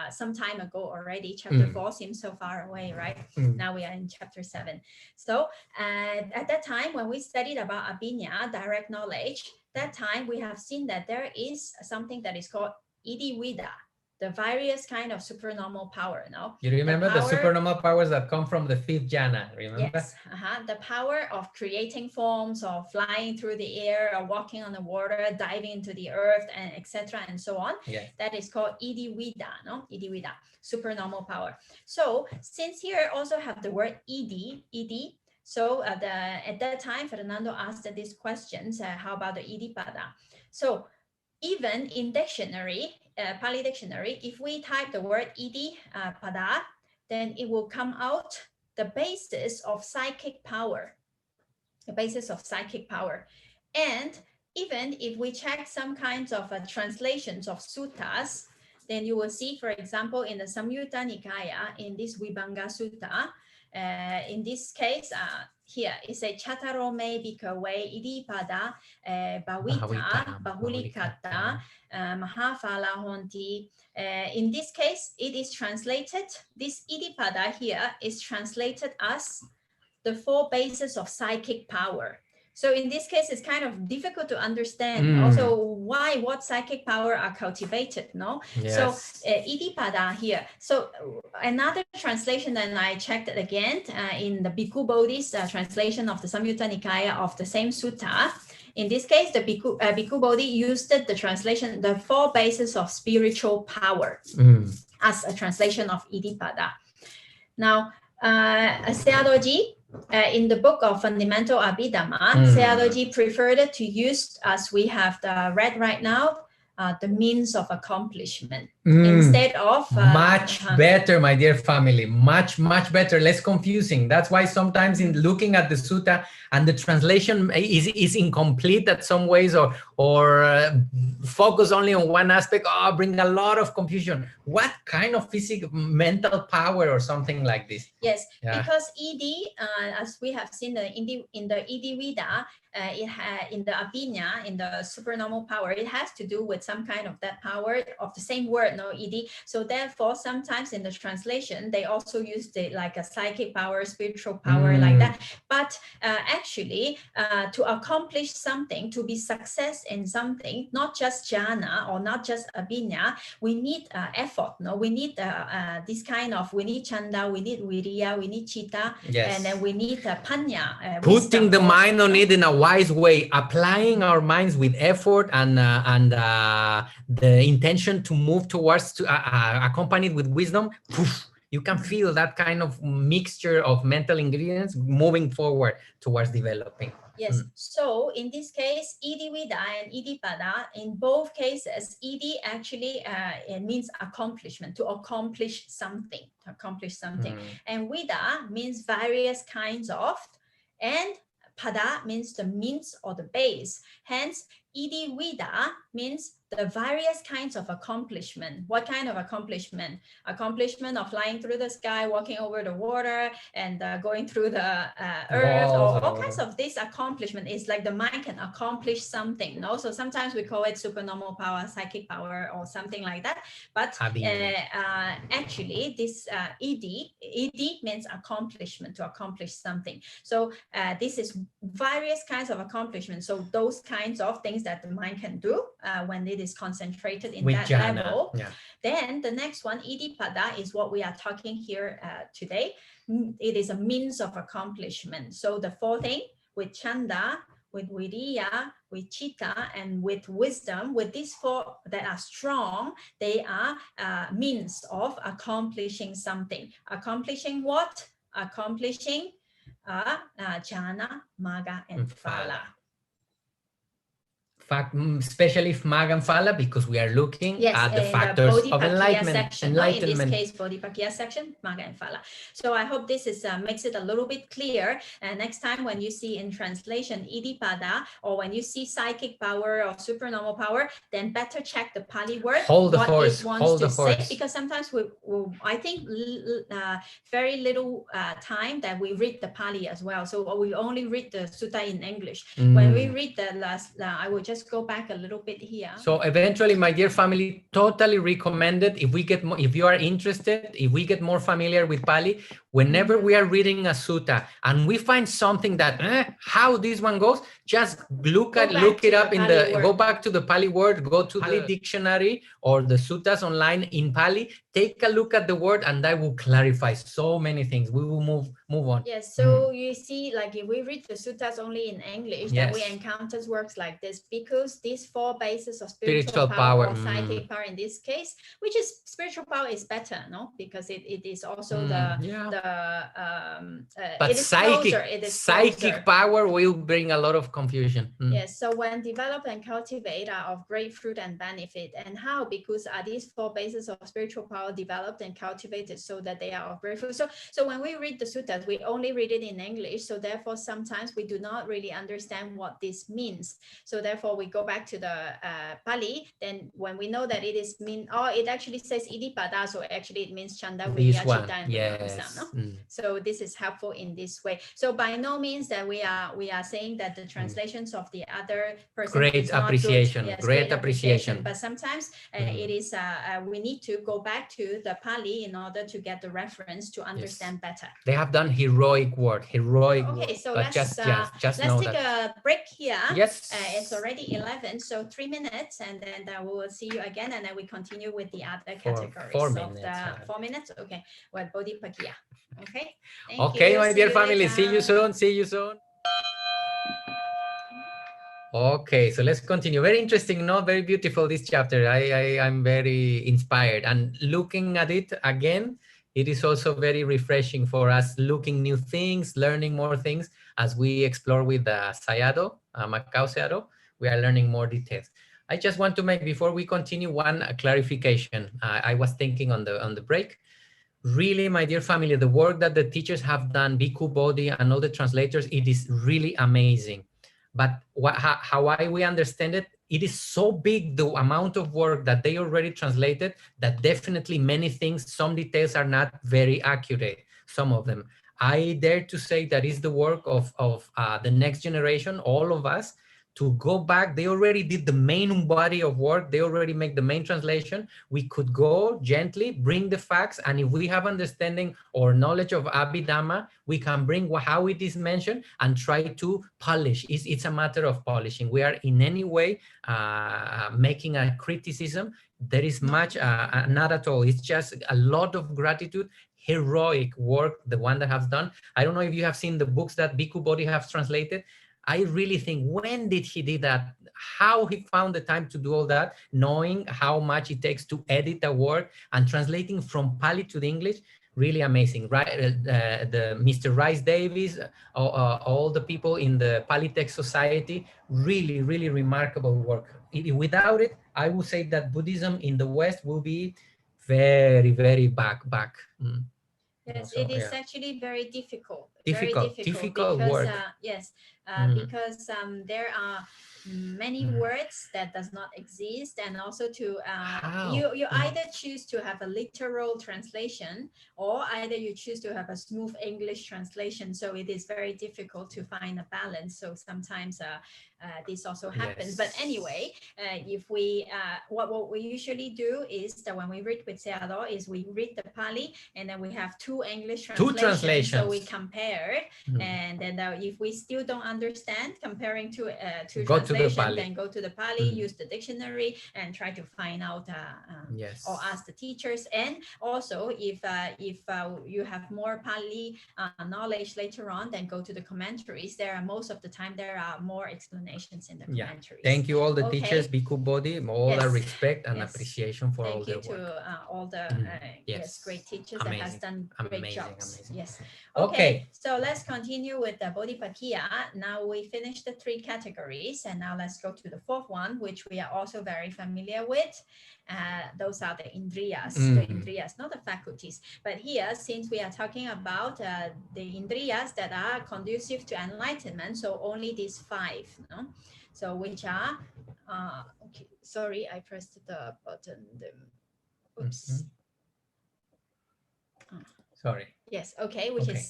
some time ago already. Chapter 4 seems so far away, right? Now we are in chapter 7. So at that time when we studied about Abhidhamma, direct knowledge, that time we have seen that there is something that is called Idi Pada, the various kind of supernormal power. No, you remember the supernormal powers that come from the 5th jhana, remember? Yes, the power of creating forms, or flying through the air, or walking on the water, diving into the earth, and etc. and so on. That is called Idi Pada, no? Idi Pada, supernormal power. So since here also have the word Idi, so at that time Fernando asked these questions, how about the Idi Pada? So even in dictionary, Pali dictionary, if we type the word Idi Pada, then it will come out the basis of psychic power, And even if we check some kinds of translations of suttas, then you will see, for example, in the Samyutta Nikaya, in this Vibhanga Sutta, in this case, here it says Chataro me bhikkhave Idi Pada bhavita bahulikata mahaphala honti. In this case, it is translated, this Idi Pada here is translated as the 4 bases of psychic power. So in this case, it's kind of difficult to understand also what psychic power are cultivated, no? So Idi Pada here. So another translation that I checked it again in the Bhikkhu Bodhi's translation of the Samyutta Nikaya of the same sutta. In this case, the Bhikkhu Bodhi used the translation, the 4 bases of spiritual power as a translation of Idi Pada. Now, Sayadaw-ji, in the book of Fundamental Abhidhamma, Sayadaw-ji preferred to use, as we have read right now, the means of accomplishment instead of much better, my dear family, much better, less confusing. That's why sometimes in looking at the sutta and the translation is incomplete at some ways, or focus only on one aspect, bring a lot of confusion. What kind of physical mental power or something like this? Yes, because Idi, as we have seen in the Idi Pada, in the Abhidhamma, in the supernormal power, it has to do with some kind of that power of the same word, no, Idi. So therefore, sometimes in the translation, they also use like a psychic power, spiritual power, like that. But actually, to accomplish something, to be success in something, not just jhana or not just Abhidhamma, we need effort, no? We need this kind of, we need chanda, we need viriya, we need chitta, and then we need panya. Putting the mind on it in a wise way, applying our minds with effort and the intention to move towards, accompanied with wisdom, you can feel that kind of mixture of mental ingredients moving forward towards developing. Yes, so in this case, Idi Pada and Idi Pada, in both cases, Idi actually it means accomplishment, to accomplish something, And Vida means various kinds of, and Pada means the means or the base. Hence, Idi Pada means the various kinds of accomplishment. What kind of accomplishment? Accomplishment of flying through the sky, walking over the water, and going through the earth, or all kinds of this accomplishment. Is like the mind can accomplish something, no? So sometimes we call it supernormal power, psychic power, or something like that. But actually, this Idi means accomplishment, to accomplish something. So this is various kinds of accomplishment. So those kinds of things that the mind can do when it is concentrated in that level. Then the next one, Idi Pada, is what we are talking here today. It is a means of accomplishment. So the 4 things, with chanda, with viriya, with chitta, and with wisdom, with these 4 that are strong, they are means of accomplishing something. Accomplishing what? Accomplishing are jhana, magga, and phala. Especially Magga and Phala, because we are looking at the factors of enlightenment. Section, no? In this case, Bodhipakkhiya section, Magga and Phala. So I hope this is makes it a little bit clear. And next time when you see in translation Idi Pada, or when you see psychic power or supernormal power, then better check the Pali word. Hold the horse. Hold the horse. Say, because sometimes we I think very little time that we read the Pali as well. So we only read the sutta in English. When we read the last, I will just go back a little bit here. So eventually, my dear family, totally recommended. If we get more, if you are interested, if we get more familiar with Pali, whenever we are reading a sutta and we find something that how this one goes, just look it up in the go back to the Pali word, go to the dictionary or the suttas online in Pali, take a look at the word, and that will clarify so many things. We will move on. Yes, so you see, like if we read the suttas only in English, then we encounter works like this, because these 4 bases of spiritual power or psychic power in this case, which is spiritual power is better, no? Because it is also but psychic power will bring a lot of confusion. Yes, so when developed and cultivate are of great fruit and benefit. And how? Because are these 4 bases of spiritual power developed and cultivated so that they are of great fruit? So when we read the suttas, we only read it in English. So therefore, sometimes we do not really understand what this means. So therefore, we go back to the Pali. Then when we know that it is it actually says Idi Pada, so actually it means Chanda, Viriya, Chitta, and Vimamsa, no? So this is helpful in this way. So by no means that we are saying that the translations of the other person great appreciation. Yes, great appreciation. But sometimes it is we need to go back to the Pali in order to get the reference to understand better. They have done heroic work. Okay, so let's take a break here. Yes. It's already 11, so 3 minutes, and then we will see you again, and then we continue with the other categories. 4 minutes. 4 minutes. Okay. Well, Bodhipakkhiya. Okay. Thank you. My dear family. See you soon. See you soon. Okay, so let's continue. Very interesting, no? Very beautiful, this chapter. I'm very inspired, and looking at it again, it is also very refreshing for us, looking new things, learning more things as we explore with Sayadaw, Macau Sayadaw. We are learning more details. I just want to make, before we continue, one clarification. I was thinking on the break. Really, my dear family, the work that the teachers have done, Bhikkhu Bodhi and all the translators, it is really amazing. But how we understand it, it is so big, the amount of work that they already translated, that definitely many things, some details are not very accurate, some of them. I dare to say that is the work of the next generation, all of us, to go back. They already did the main body of work. They already make the main translation. We could go gently, bring the facts, and if we have understanding or knowledge of Abhidhamma, we can bring how it is mentioned and try to polish. It's a matter of polishing. We are in any way making a criticism. There is much, not at all. It's just a lot of gratitude, heroic work, the one that has done. I don't know if you have seen the books that Bhikkhu Bodhi has translated. I really think, when did he do that? How he found the time to do all that, knowing how much it takes to edit a work and translating from Pali to the English, really amazing, right? The Mr. Rice Davis, all the people in the Pali Text Society, really, really remarkable work. Without it, I would say that Buddhism in the West will be very, very back. Yes, it is actually very difficult. Difficult because, work. Because there are many words that does not exist, and also to you either choose to have a literal translation, or either you choose to have a smooth English translation. So it is very difficult to find a balance. So sometimes this also happens. But anyway, if we what we usually do is that when we read with Sayadaw is we read the Pali, and then we have two English translations. So we compare, and then if we still don't understand comparing two translations, then go to the Pali, use the dictionary, and try to find out or ask the teachers. And also if you have more Pali knowledge later on, then go to the commentaries. Most of the time there are more explanations in the commentaries. Thank you all the teachers, Bhikkhu Bodhi, all the respect and appreciation for all their work. Thank you to all the great teachers that has done great jobs. Amazing. Yes. Okay. So let's continue with the Bodhipakkhiya. Now we finished the 3 categories, and now let's go to the 4th one, which we are also very familiar with. Those are the Indriyas, the Indriyas, not the faculties. But here, since we are talking about the Indriyas that are conducive to enlightenment, so only these 5, no? So which are, okay, sorry, I pressed the button. Oops. Sorry. Yes, okay, which is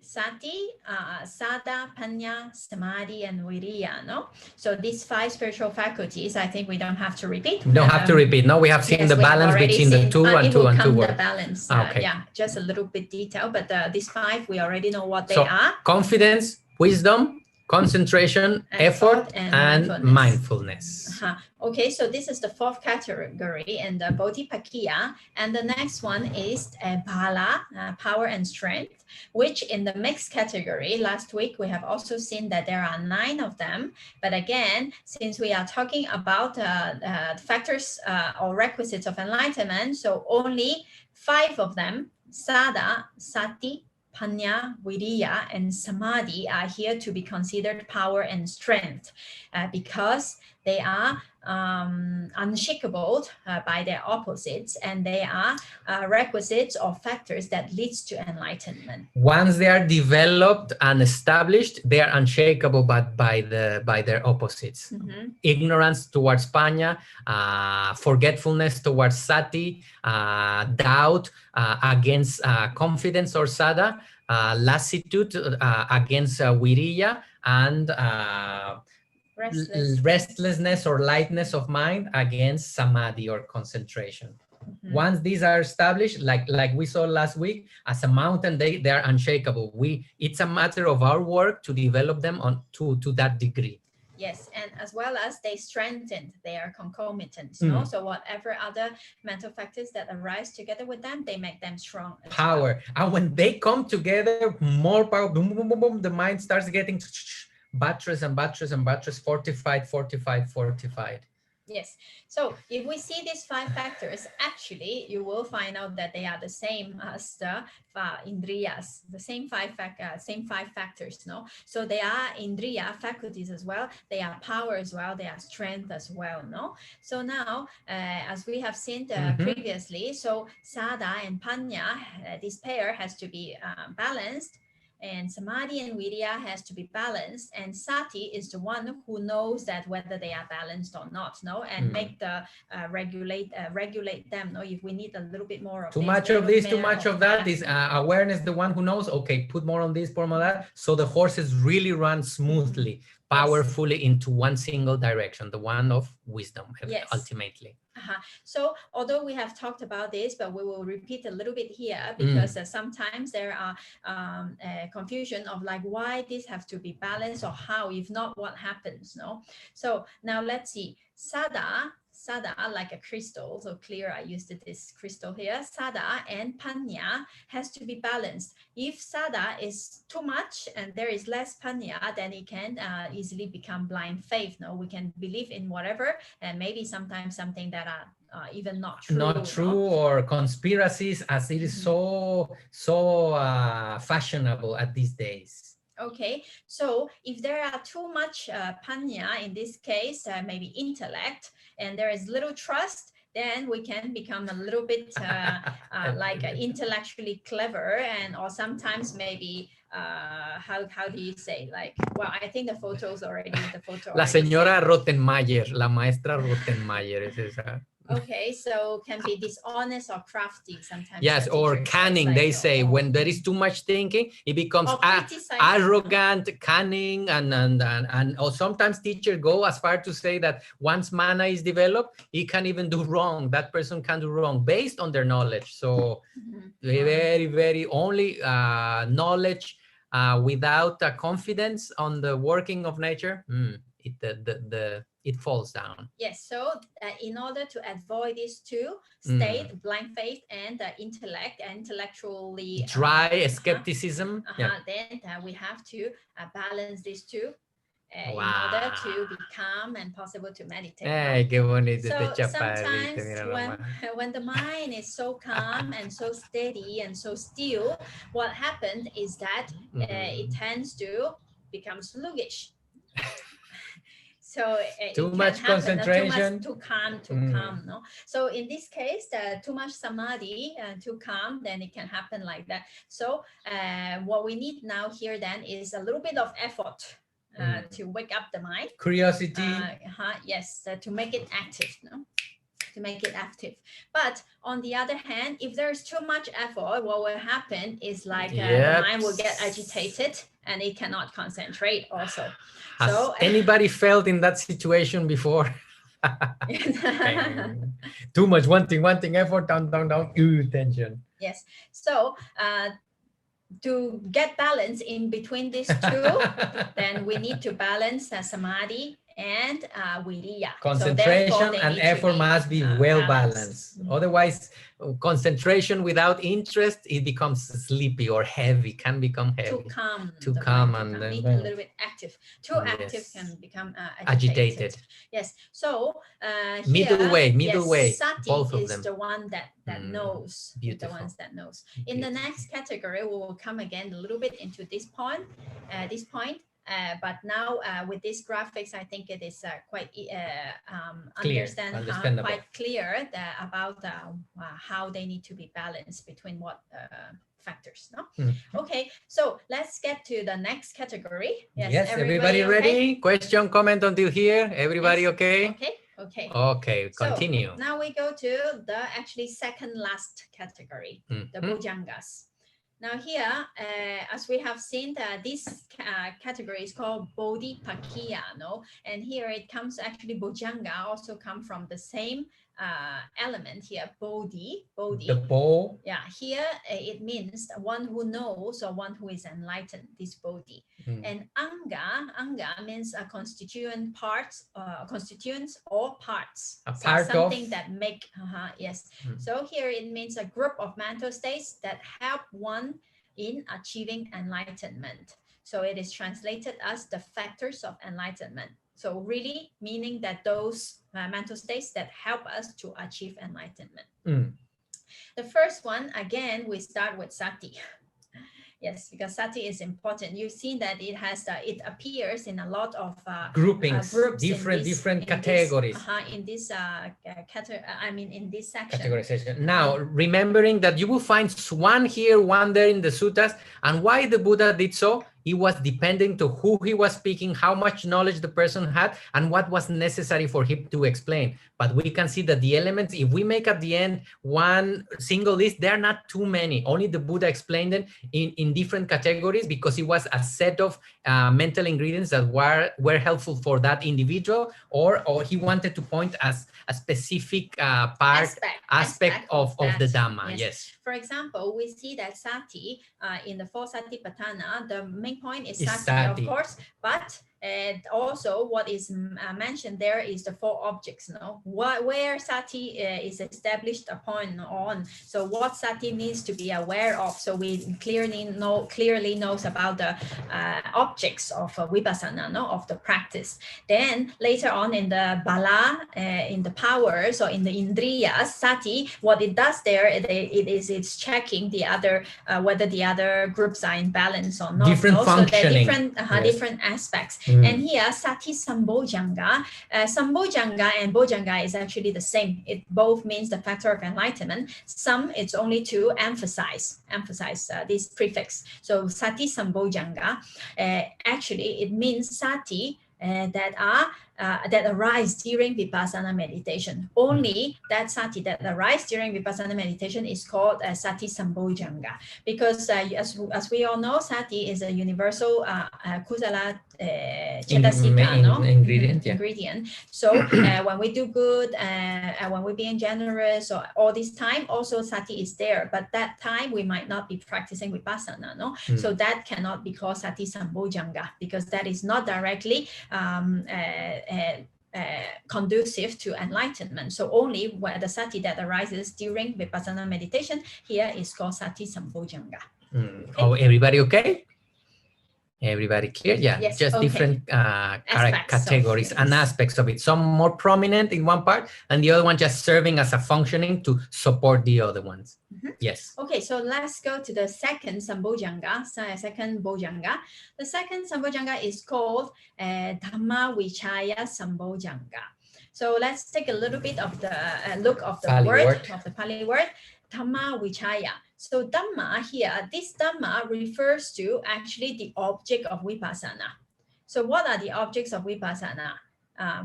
Sati, Sada, Panya, Samadhi, and Viriya, no? So these 5 spiritual faculties, I think we don't have to repeat. We don't have to repeat. No, we have seen the balance between the 2 and 2 and 2 words. The balance, yeah, just a little bit detail, but these 5, we already know what they are. Confidence, wisdom, concentration, effort, and mindfulness. Okay, so this is the 4th category in the Bodhipakkhiya, and the next one is Bala, power and strength, which in the mixed category, last week we have also seen that there are 9 of them, but again, since we are talking about factors or requisites of enlightenment, so only 5 of them, Sada, Sati, Panya, Viriya, and Samadhi are here to be considered power and strength because they are unshakable by their opposites, and they are requisites or factors that leads to enlightenment. Once they are developed and established, they are unshakable but by their opposites. Ignorance towards Panya, forgetfulness towards Sati, doubt against confidence or Sada, lassitude against Viriya, and restlessness or lightness of mind against Samadhi or concentration. Once these are established, like we saw last week, as a mountain, they are unshakable. It's a matter of our work to develop them to that degree. Yes, and as well as they strengthened, they are concomitant. No? So whatever other mental factors that arise together with them, they make them strong. Power. And when they come together, more power, boom, boom, boom, boom, the mind starts getting buttress and buttress and buttress, fortified, fortified, fortified. Yes. So if we see these 5 factors, actually, you will find out that they are the same as the Indriyas, the same 5 factors. No, so they are Indriya faculties as well. They are power as well. They are strength as well. No. So now, as we have seen previously, so Sada and Panya, this pair has to be balanced. And Samadhi and Viriya has to be balanced, and Sati is the one who knows that whether they are balanced or not, no, and make the regulate them. No, if we need a little bit more of too much of this, too much of that, is awareness the one who knows. Okay, put more on this, put more on that, so the horses really run smoothly, powerfully into one single direction, the one of wisdom, ultimately. So although we have talked about this, but we will repeat a little bit here because sometimes there are confusion of like why this have to be balanced or how, if not, what happens. No. So now let's see. Sada, like a crystal, so clear, I used this crystal here. Sada and Panya has to be balanced. If Sada is too much and there is less Panya, then it can easily become blind faith. No, we can believe in whatever, and maybe sometimes something that are even not true. Or conspiracies, as it is so fashionable at these days. Okay, so if there are too much Panya, in this case, maybe intellect, and there is little trust, then we can become a little bit like intellectually clever, and or sometimes maybe how do you say, like, well, I think the photos already, La señora Rottenmeier, la maestra Rottenmeier es esa. Okay, so can be dishonest or crafty sometimes. Yes, or cunning. They say when there is too much thinking, it becomes arrogant, cunning, and or sometimes teachers go as far to say that once mana is developed, he can even do wrong. That person can do wrong based on their knowledge. So very, very only knowledge without confidence on the working of nature. It falls down. Yes, so in order to avoid these two state, blind faith and intellectually dry skepticism, then we have to balance these two. in order to be calm and possible to meditate. Ay, qué bonito So este sometimes chaparrito, mira when the mind is so calm and so steady and so still, what happens is that it tends to become sluggish. So too much concentration, too calm, no. So in this case, too much samadhi, too calm, then it can happen like that. So what we need now here then is a little bit of effort to wake up the mind. Curiosity. Yes, to make it active, no. To make it active. But on the other hand, if there's too much effort, what will happen is like the mind will get agitated and it cannot concentrate also. Has anybody felt in that situation before? Too much wanting effort, down, tension. Yes. So to get balance in between these two, then we need to balance samadhi and viriya. Concentration and effort must be well balanced. Otherwise, concentration without interest, it becomes sleepy or heavy, can become heavy. Too calm and need a little bit active. Too active can become agitated. Yes. So middle way. Sati both of is them. the one that knows. Beautiful. The ones that knows. In the next category, we will come again a little bit into this point. But now with these graphics, I think it is quite understandable. Quite clear about how they need to be balanced between what factors. No? Okay, so let's get to the next category. Yes, everybody ready? Okay? Question, comment until here? Everybody okay? Okay, continue. So now we go to the actually second last category, the Bhujangas. Now here, as we have seen, this category is called Bodhipakkhiya, no? And here it comes actually, Bhujanga also come from the same element here, Bodhi. The bow. Yeah, here it means one who knows or one who is enlightened, this Bodhi. And Anga means a constituent parts, constituents or parts. A part something of. that make, yes. So here it means a group of mental states that help one in achieving enlightenment. So it is translated as the factors of enlightenment. So really meaning that those mental states that help us to achieve enlightenment. The first one, again, we start with Sati. Yes, because Sati is important. You've seen that it has it appears in a lot of groupings, different categories. In this in this section. Categorization. Now, remembering that you will find one here, one there in the suttas, and why the Buddha did so, it was depending to who he was speaking, how much knowledge the person had, and what was necessary for him to explain. But we can see that the elements, if we make at the end one single list, there are not too many. Only the Buddha explained them in different categories because it was a set of mental ingredients that were helpful for that individual, or he wanted to point as a specific aspect of the Dhamma. Yes. For example, we see that Sati in the 4 Sati Patana, the main point is Sati, Sati, of course, but also what is mentioned there is the 4 objects, no? Where Sati is established upon on. So what Sati needs to be aware of. So we clearly knows about the objects of Vipassana, no? Of the practice. Then later on in the Bala, in the powers or in the Indriyas, Sati, what it does there, it's checking the other, whether the other groups are in balance or not. Different functioning. So different aspects. And here, Sati Sambojjhanga. Sambojjhanga and Bojjhanga is actually the same. It both means the factor of enlightenment. Some, it's only to emphasize this prefix. So Sati Sambojjhanga, actually, it means Sati that arise during Vipassana meditation. Only that Sati that arise during Vipassana meditation is called Sati Sambojjhanga, because as we all know, Sati is a universal kusala cetasika ingredient. So when we do good, when we're being generous, or all this time, also Sati is there. But that time we might not be practicing Vipassana, no? So that cannot be called Sati Sambojjhanga, because that is not directly conducive to enlightenment. So only where the Sati that arises during Vipassana meditation here is called Sati Sambojjhanga. Okay. Oh, everybody okay? Everybody clear? Yeah, yes, just okay. different categories and yes. aspects of it. Some more prominent in one part, and the other one just serving as a functioning to support the other ones. Yes. Okay, so let's go to the second Sambojjhanga, second Bojjhanga. The second Sambojjhanga is called Dhamma Vichaya Sambojjhanga. So let's take a little bit of the look of the Pali word, Dhamma Vichaya. So Dhamma here, this Dhamma refers to actually the object of Vipassana. So what are the objects of Vipassana?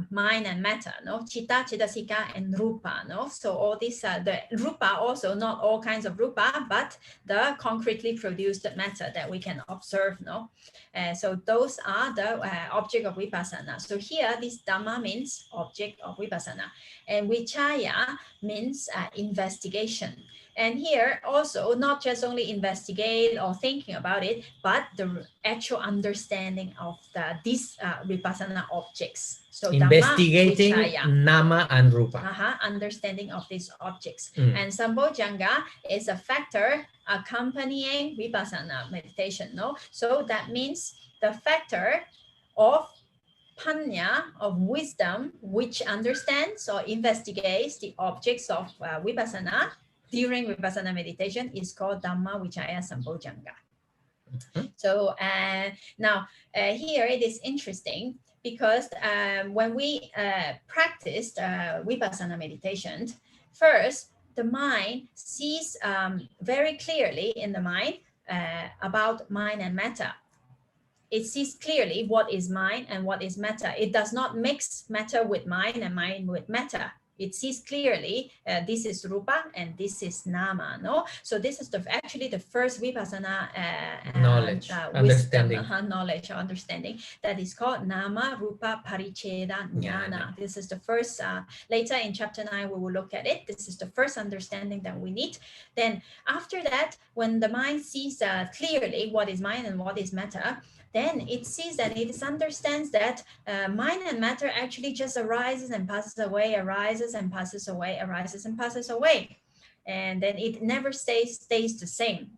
Mind and matter, no? Chitta, Chittasika, and Rupa, no? So all these, the Rupa also, not all kinds of Rupa, but the concretely produced matter that we can observe, no? So those are the object of Vipassana. So here, this Dhamma means object of Vipassana. And Vichaya means investigation. And here also, not just only investigate or thinking about it, but the actual understanding of these Vipassana objects. So investigating Dhamma, Nama and Rupa. Understanding of these objects. And Sambojjhanga is a factor accompanying Vipassana meditation. No, so that means the factor of Panya, of wisdom, which understands or investigates the objects of Vipassana during Vipassana meditation, is called Dhamma Vichaya Sambojjhanga. So now here it is interesting because when we practiced Vipassana meditation, first the mind sees very clearly in the mind about mind and matter. It sees clearly what is mind and what is matter. It does not mix matter with mind and mind with matter. It sees clearly this is Rupa and this is Nama. No, so this is actually the first Vipassana knowledge, wisdom, knowledge or understanding that is called Nama Rupa Paricheda Jnana. This is the first. Later in chapter 9 we will look at it. This is the first understanding that we need. Then after that, when the mind sees clearly what is mind and what is matter, then it sees that it understands that mind and matter actually just arises and passes away, arises and passes away, arises and passes away. And then it never stays the same.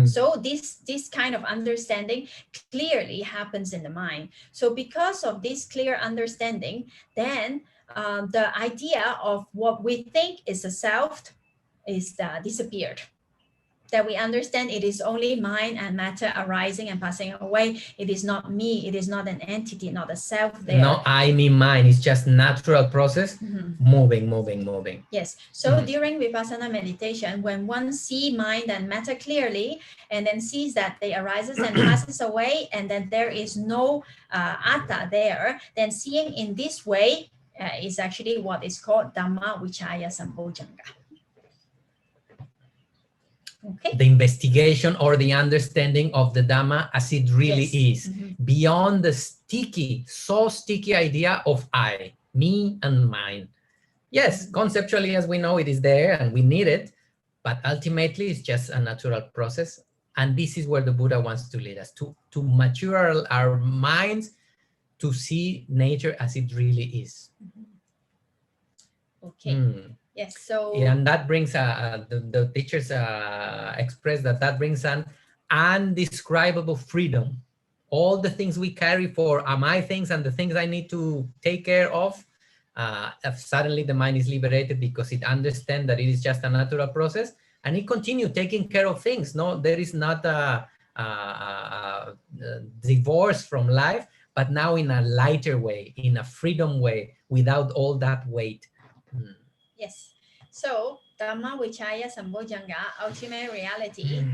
So this kind of understanding clearly happens in the mind. So because of this clear understanding, then the idea of what we think is a self is disappeared. That we understand it is only mind and matter arising and passing away. It is not me. It is not an entity, not a self there. No I, me, mine. It's just natural process, moving. Yes. So during Vipassana meditation, when one sees mind and matter clearly, and then sees that they arises and passes away, and then there is no atta there, then seeing in this way is actually what is called Dhamma Vichaya Sambojjhanga. Okay. The investigation or the understanding of the Dhamma as it really is, beyond the so sticky idea of I, me and mine. Yes, conceptually, as we know, it is there and we need it, but ultimately it's just a natural process. And this is where the Buddha wants to lead us, to mature our minds, to see nature as it really is. Okay. Yes, so... And that brings, the teachers express that brings an undescribable freedom. All the things we carry for my things and the things I need to take care of, suddenly the mind is liberated because it understands that it is just a natural process, and it continues taking care of things. No, there is not a divorce from life, but now in a lighter way, in a freedom way, without all that weight. Yes. So Dhamma Vichaya Sambojjhanga, ultimate reality,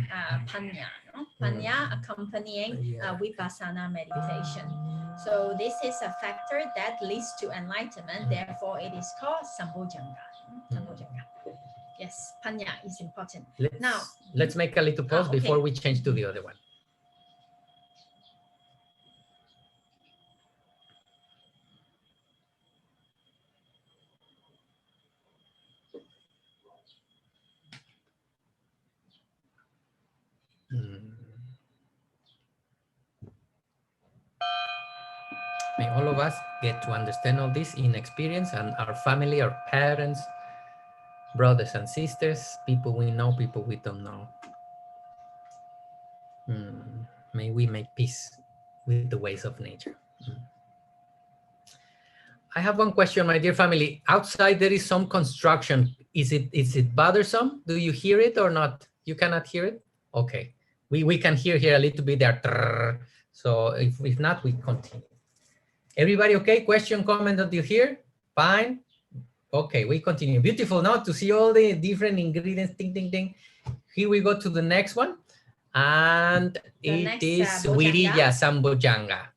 Panya, no? Panya accompanying Vipassana meditation. So this is a factor that leads to enlightenment. Therefore, it is called Sambojjhanga. Yes, Panya is important. Let's make a little pause before we change to the other one. May all of us get to understand all this in experience, and our family, our parents, brothers and sisters, people we know, people we don't know. May we make peace with the ways of nature. I have one question, my dear family. Outside there is some construction. Is it bothersome? Do you hear it or not? You cannot hear it? Okay. We can hear here a little bit there. So if not, we continue. Everybody okay? Question, comment that you hear? Fine. Okay, we continue. Beautiful now to see all the different ingredients. Ding, ding, ding. Here we go to the next one. And it is Wirija Sambojjhanga.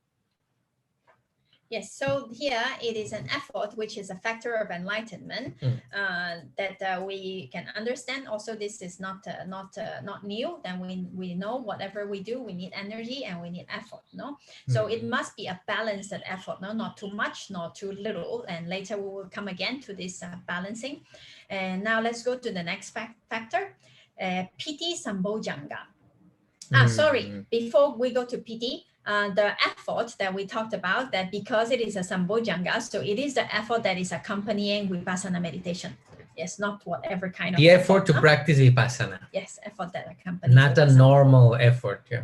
Yes, so here it is an effort which is a factor of enlightenment that we can understand. Also, this is not new. Then we know whatever we do, we need energy and we need effort. No, so it must be a balanced effort. No, not too much, not too little. And later we will come again to this balancing. And now let's go to the next factor, Piti Sambojjhanga. Sorry, before we go to Piti. The effort that we talked about, that because it is a Sambojjhanga, so it is the effort that is accompanying Vipassana meditation. Yes, not whatever kind of effort to practice Vipassana. Yes, effort that accompanies not Vipassana. A normal effort. Yeah.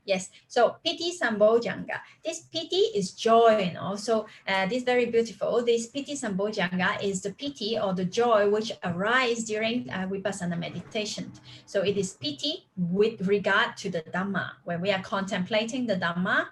Yes, so Piti Sambojjhanga. This Piti is joy, you know. So this is very beautiful. This Piti Sambojjhanga is the Piti or the joy which arises during Vipassana meditation. So it is Piti with regard to the Dhamma. When we are contemplating the Dhamma,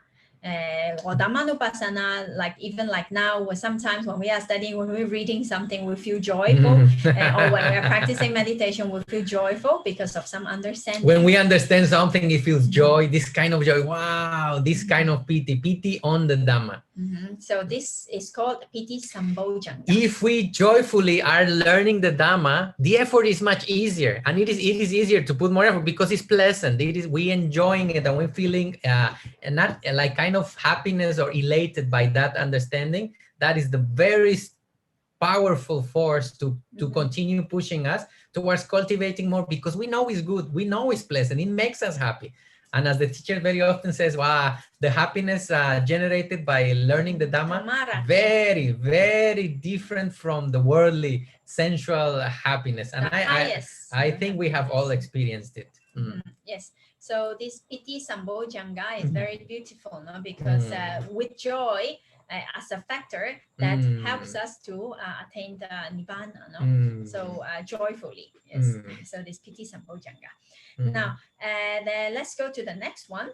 or Dhammanupassana, even like now, or sometimes when we are studying, when we're reading something, we feel joyful. Or when we are practicing meditation, we feel joyful because of some understanding. When we understand something, it feels joy, this kind of joy. Wow, this kind of piti on the Dhamma. So this is called Piti Sambojjhanga. If we joyfully are learning the Dhamma, the effort is much easier, and it is easier to put more effort because it's pleasant. We enjoying it, and we're feeling and not like kind of happiness or elated by that understanding. That is the very powerful force to continue pushing us towards cultivating more, because we know it's good, we know it's pleasant, it makes us happy. And as the teacher very often says, wow, the happiness generated by learning the Dhamma, very, very different from the worldly, sensual happiness. And I think we have all experienced it. Yes. So this Piti Sambojjhanga is very beautiful, no? Because with joy as a factor that helps us to attain the Nibbana, no? So joyfully, yes. So this Piti Sambojjhanga. Now, let's go to the next one.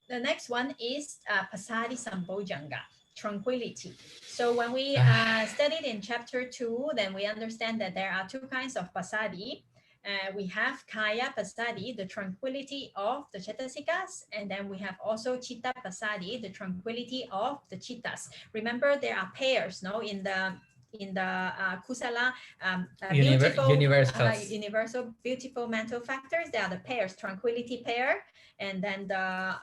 The next one is Pasadi Sambojjhanga, tranquility. So when we studied in chapter 2, then we understand that there are two kinds of Pasadi. We have Kaya Pasadi, the tranquility of the Cetasikas, and then we have also Chitta Pasadi, the tranquility of the Chittas. Remember, there are pairs, no, in the Kusala universal beautiful mental factors. There are the pairs, tranquility pair, and then the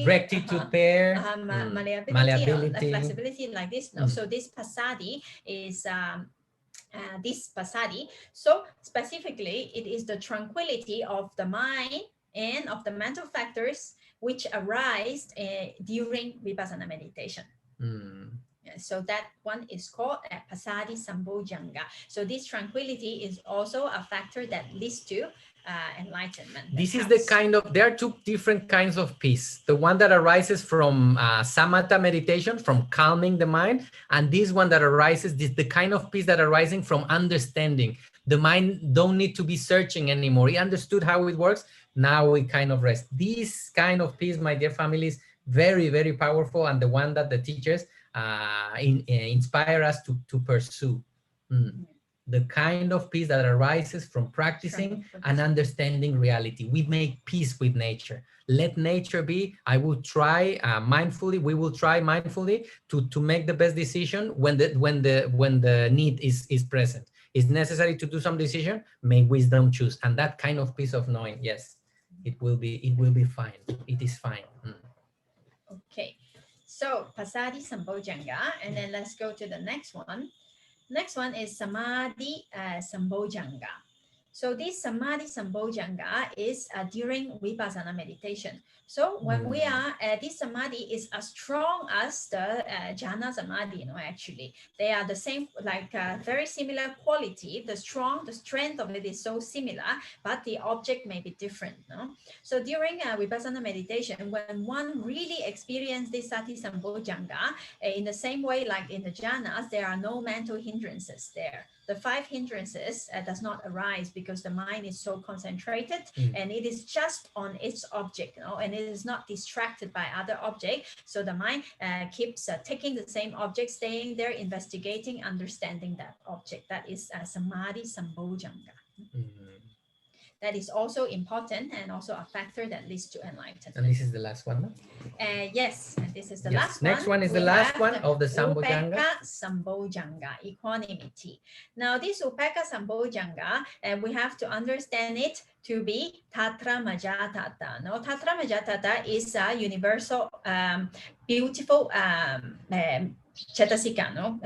rectitude pair, malleability, flexibility, like this. No, so this Pasadi is this Pasadi. So specifically, it is the tranquility of the mind and of the mental factors which arise during Vipassana meditation. So that one is called Pasadi Sambojjhanga. So this tranquility is also a factor that leads to enlightenment. This is the kind of, there are two different kinds of peace. The one that arises from samatha meditation, from calming the mind, and this one that arises, the kind of peace that arising from understanding. The mind don't need to be searching anymore. He understood how it works. Now we kind of rest. This kind of peace, my dear family, is very, very powerful, and the one that the teachers inspire us to pursue. The kind of peace that arises from practicing and understanding reality. We make peace with nature. Let nature be. I will try mindfully. We will try mindfully to make the best decision when the need is present. It's necessary to do some decision. May wisdom choose, and that kind of peace of knowing. Yes, it will be fine. It is fine. Okay. So Pasadi Sambojjhanga, and then let's go to the next one. Next one is Samadhi Sambojjhanga. So this Samadhi Sambojjhanga is during Vipassana meditation. So when we are, this Samadhi is as strong as the Jhana Samadhi, actually. They are the same, like very similar quality. The strength of it is so similar, but the object may be different, no? So during Vipassana meditation, when one really experiences this Sati Sambojjhanga, in the same way like in the jhanas, there are no mental hindrances there. The 5 hindrances does not arise because the mind is so concentrated and it is just on its object, and it is not distracted by other objects. So the mind keeps taking the same object, staying there, investigating, understanding that object. That is Samadhi Sambojjhanga. That is also important and also a factor that leads to enlightenment. And this is the last one, no? Yes, and this is the last Next one. one is the last one of the Sambojjhanga. Upekkha Sambojjhanga, equanimity. Now this Upekkha Sambojjhanga, we have to understand it to be Tatra Majatata. Now Tatra Majatata is a universal, beautiful Cetasika, no?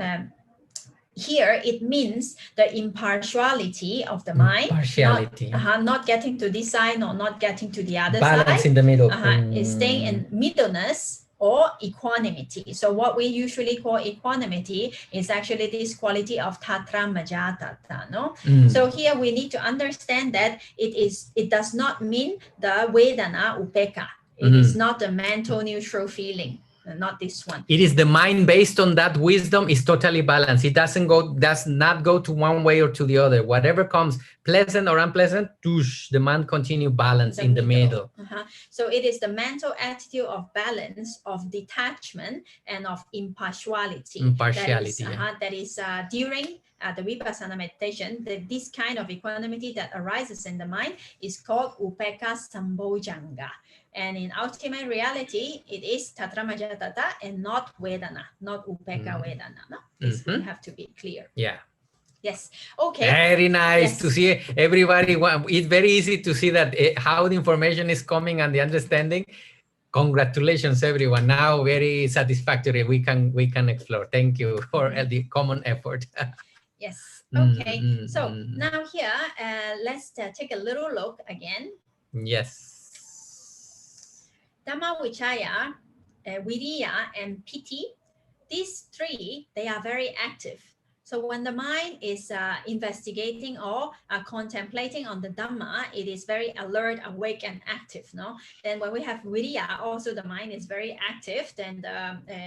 Here it means the impartiality of the mind, not getting to this side or not getting to the other side. Balance in the middle. Is staying in middleness or equanimity. So what we usually call equanimity is actually this quality of Tatra Majatata, no? So here we need to understand that it does not mean the Vedana Upekkha. It is not a mental neutral feeling. Not this one. It is the mind based on that wisdom is totally balanced. It does not go to one way or to the other. Whatever comes, pleasant or unpleasant, the mind continue balance in the middle. So it is the mental attitude of balance, of detachment, and of impartiality. That is during the Vipassana meditation, this kind of equanimity that arises in the mind is called Upekkha Sambojjhanga. And in ultimate reality, it is Tatra Majatata and not Vedana, not Upekkha Vedana. No? This we have to be clear. Yeah. Yes. Okay. Very nice to see everybody. It's very easy to see that how the information is coming and the understanding. Congratulations, everyone. Now very satisfactory. We can explore. Thank you for the common effort. Yes. Okay. So now here, let's take a little look again. Yes. Dhamma Vichaya, Viriya, and Piti, these 3, they are very active. So when the mind is investigating or contemplating on the Dhamma, it is very alert, awake, and active. No. Then when we have Viriya, also the mind is very active. Then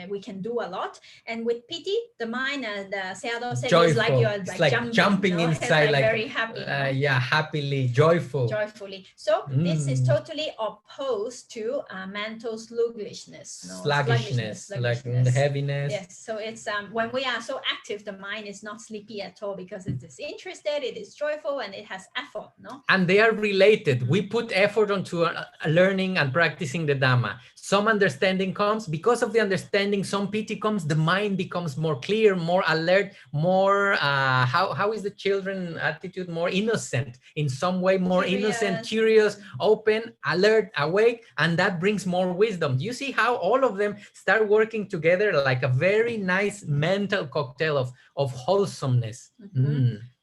we can do a lot. And with Piti, the mind, the Sayadaw said, is like you're like jumping inside, like very happy. Yeah, happily, joyfully. So this is totally opposed to mental sluggishness, sluggishness, like the heaviness. Yes. So it's when we are so active, the mind is not sleepy at all because it is interested, it is joyful, and it has effort, no? And they are related. We put effort onto learning and practicing the Dhamma. Some understanding comes. Because of the understanding, some piti comes, the mind becomes more clear, more alert, more, how is the children attitude? More innocent, in some way, more innocent, curious, open, alert, awake, and that brings more wisdom. You see how all of them start working together like a very nice mental cocktail of wholesomeness.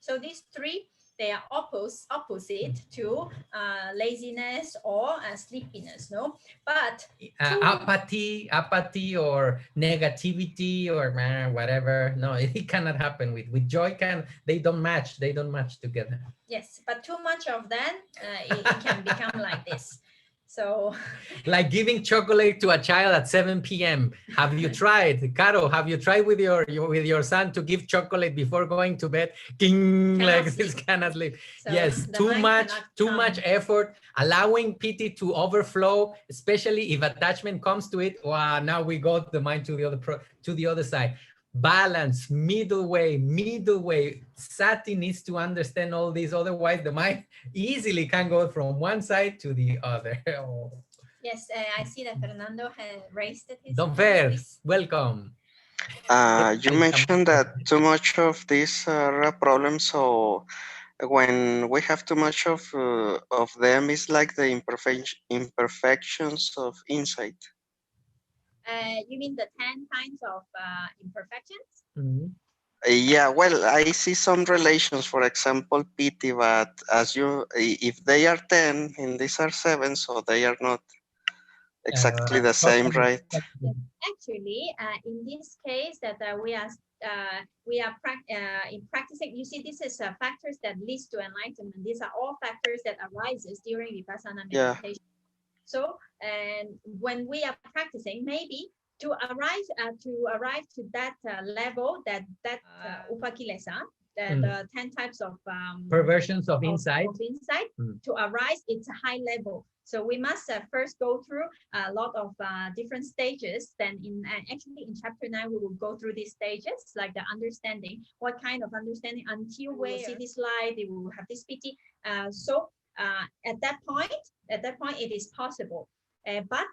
So these 3, they are opposite to laziness or sleepiness, no? But apathy or negativity or whatever, no, it cannot happen with joy. They don't match together. Yes, but too much of them, it can become like this. So, like giving chocolate to a child at 7 p.m. Have you tried, Caro? Have you tried with your son to give chocolate before going to bed? This cannot sleep. So yes, too much effort, allowing piti to overflow, especially if attachment comes to it. Wow, now we got the mind to the other side. Balance, middle way. Sati needs to understand all this, otherwise the mind easily can go from one side to the other. Yes, I see that Fernando has raised his Don Fer, welcome. You mentioned that too much of these are a problem, so when we have too much of them, it's like the imperfections of insight. You mean the 10 kinds of imperfections? Yeah, well, I see some relations, for example, pity, but as you, if they are 10 and these are 7, so they are not exactly the same, right? Actually, in this case, that we are in practicing. You see, this is factors that leads to enlightenment. These are all factors that arises during Vipassana meditation. Yeah. So, and when we are practicing, maybe to arrive to that level, that upakilesa, the 10 types of perversions of insight. To arise, it's a high level. So we must first go through a lot of different stages. Then actually in chapter 9, we will go through these stages, like the understanding, what kind of understanding, until we see this light, we will have this pity. So at that point, it is possible. But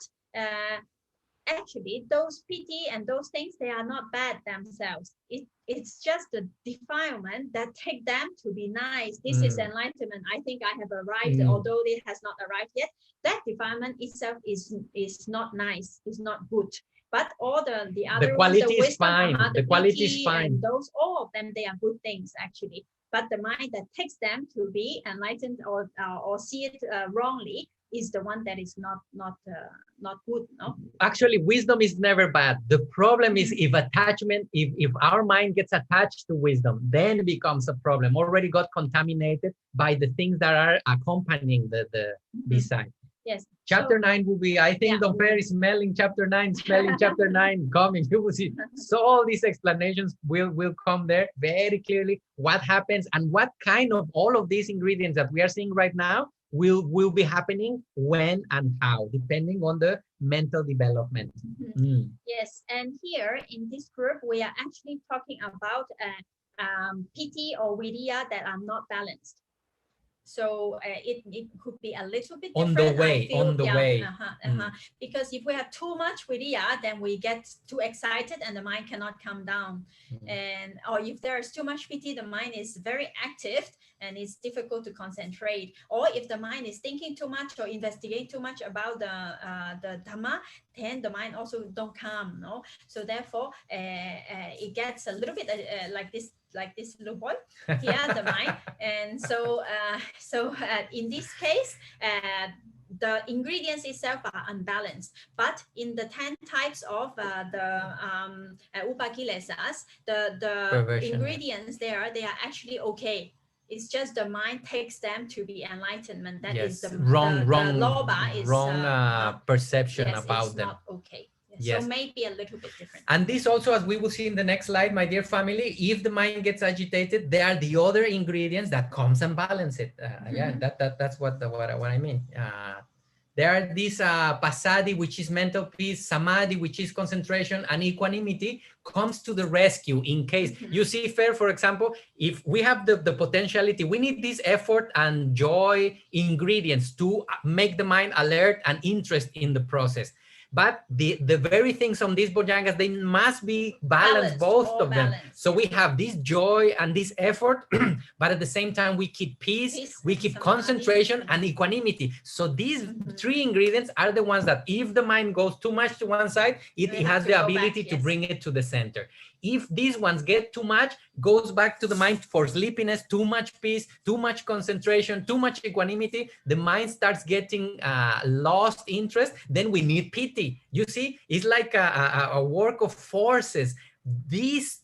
actually, those pity and those things, they are not bad themselves. It's just the defilement that take them to be nice. This is enlightenment. I think I have arrived, although it has not arrived yet. That defilement itself is not nice, is not good. But all the other quality ones, the is wisdom, fine. The quality is fine. And those, all of them, they are good things actually. But the mind that takes them to be enlightened or see it wrongly is the one that is not good. No, actually wisdom is never bad. The problem is if attachment, if our mind gets attached to wisdom, then it becomes a problem. Already got contaminated by the things that are accompanying this side. Yes. Chapter 9 will be, I think, Don Fer is smelling chapter 9 coming. You will see. So all these explanations will come there very clearly. What happens and what kind of all of these ingredients that we are seeing right now will be happening when and how, depending on the mental development. Yes, and here in this group, we are actually talking about piti or viriya that are not balanced. So it could be a little bit different. On the way. Because if we have too much viriya, then we get too excited and the mind cannot calm down. Or if there's too much piti, the mind is very active and it's difficult to concentrate. Or if the mind is thinking too much or investigate too much about the Dhamma, then the mind also don't calm. No, so therefore it gets a little bit like this little boy here, the mind. And so in this case, the ingredients itself are unbalanced. But in the 10 types of the upakilesas, the ingredients they are actually okay. It's just the mind takes them to be enlightenment. That is the wrong perception about them. Not okay. Yes. So maybe a little bit different. And this also, as we will see in the next slide, my dear family, if the mind gets agitated, there are the other ingredients that comes and balance it. Yeah, that's what I mean. There are these pasadi, which is mental peace, samadhi, which is concentration, and equanimity comes to the rescue in case. You see, Fer, for example, if we have the potentiality, we need this effort and joy ingredients to make the mind alert and interest in the process. But the very things on these bojangas, they must be balanced, both of them. So we have this joy and this effort, but at the same time, we keep peace, we keep concentration and equanimity. So these three ingredients are the ones that if the mind goes too much to one side, it has the ability to bring it to the center. If these ones get too much, goes back to the mind for sleepiness, too much peace, too much concentration, too much equanimity, the mind starts getting lost interest, then we need piti. You see, it's like a work of forces. These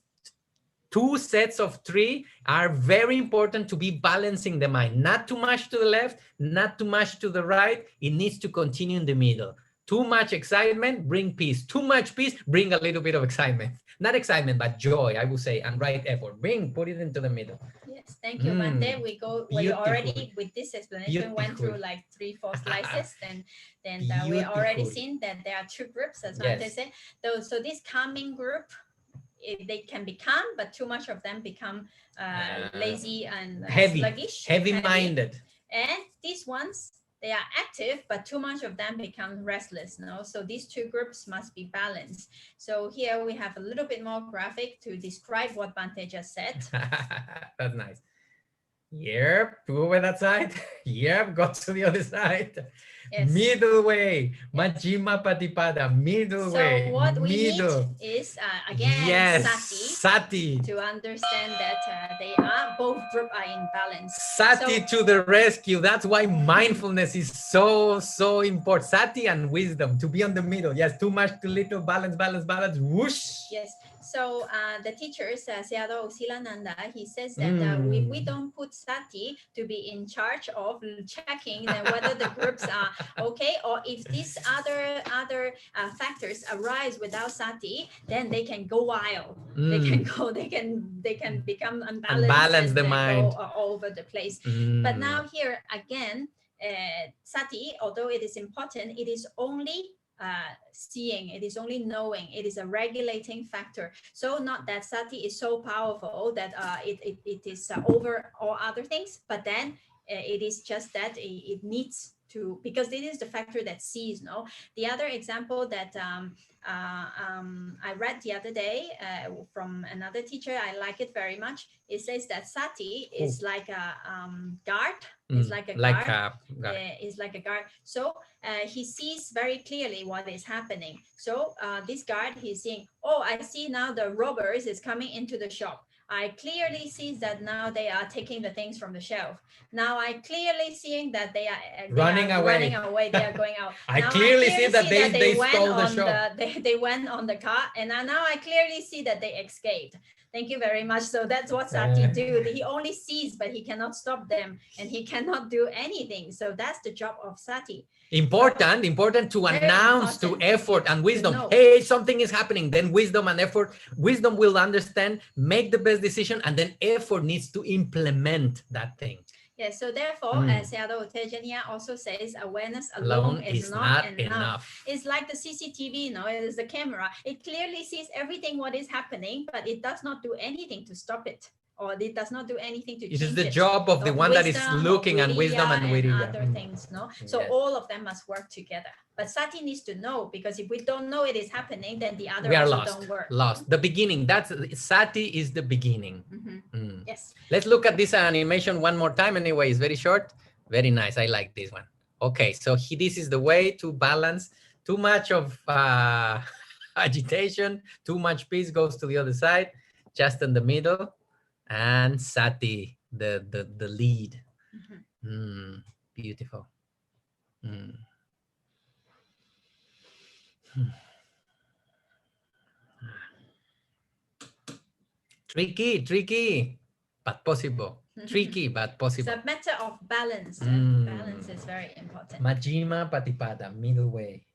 two sets of three are very important to be balancing the mind. Not too much to the left, not too much to the right. It needs to continue in the middle. Too much excitement, bring peace. Too much peace, bring a little bit of excitement. Not excitement, but joy, I would say, and right effort. Put it into the middle. Yes, thank you. And then we already, with this explanation, went through like 3-4 slices. Then we already seen that there are two groups, as Mante said. So this calming group, they can be calm, but too much of them become lazy and sluggish. Heavy-minded. And these ones, they are active, but too much of them become restless. No? So these two groups must be balanced. So here we have a little bit more graphic to describe what Bante just said. That's nice. Yep, go over that side. Yep, got to the other side. Yes. Middle way. Majjhima Patipada. Middle way. So what we Middle. need is, again, yes. Sati. Sati. To understand that they are, both group are in balance. Sati to the rescue. That's why mindfulness is so important. Sati and wisdom, to be on the middle. Yes, too much, too little, balance, balance, balance, whoosh. Yes. So the teachers, Sayadaw Silananda, he says that we don't put Sati to be in charge of checking whether the groups are okay, or if these other factors arise without Sati, then they can go wild. They can become unbalanced and the mind. go all over the place. But now here again, Sati, although it is important, it is only seeing, it is only knowing, it is a regulating factor. So not that Sati is so powerful that it is over all other things, but then it is just that it needs to, because it is the factor that sees. No, the other example that I read the other day from another teacher, I like it very much. It says that Sati is like a guard. It's like a guard. It's like a guard. So he sees very clearly what is happening. So this guard, he's seeing, oh, I see now the robbers is coming into the shop. I clearly see that now they are taking the things from the shelf. Now I clearly seeing that they are running away. They are going out. I clearly see that they stole the shop. They went on the car, and now I clearly see that they escaped. Thank you very much. So that's what Sati do. He only sees, but he cannot stop them, and he cannot do anything. So that's the job of Sati. Important to announce to effort and wisdom. Hey, something is happening. Then wisdom and effort. Wisdom will understand, make the best decision, and then effort needs to implement that thing. Yes, so therefore, as Sayadaw Tejaniya also says, awareness alone is not enough. It's like the CCTV, it is the camera. It clearly sees everything what is happening, but it does not do anything to stop it, or it does not do anything to change it. It is the job of the one that is looking, and wisdom and viriya. Other things, So all of them must work together. But Sati needs to know, because if we don't know it is happening, then the other don't work. Lost. The beginning. That's Sati is the beginning. Yes. Let's look at this animation one more time. Anyway, it's very short. Very nice. I like this one. Okay, so this is the way to balance. Too much of agitation, too much peace goes to the other side, just in the middle, and Sati, the lead. Beautiful. Tricky, but possible. Tricky, but possible. It's a matter of balance. Balance is very important. Majjhima Patipada, middle way.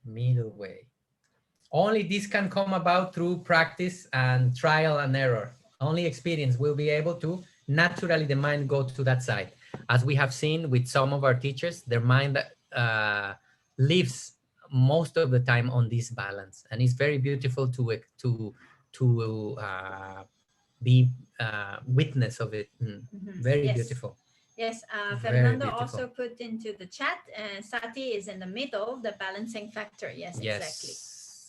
Only this can come about through practice and trial and error. Only experience will be able to naturally the mind go to that side. As we have seen with some of our teachers, their mind lives most of the time on this balance, and it's very beautiful to be witness of it. Very beautiful. Yes, Fernando also put into the chat, Sati is in the middle, the balancing factor. Yes, exactly.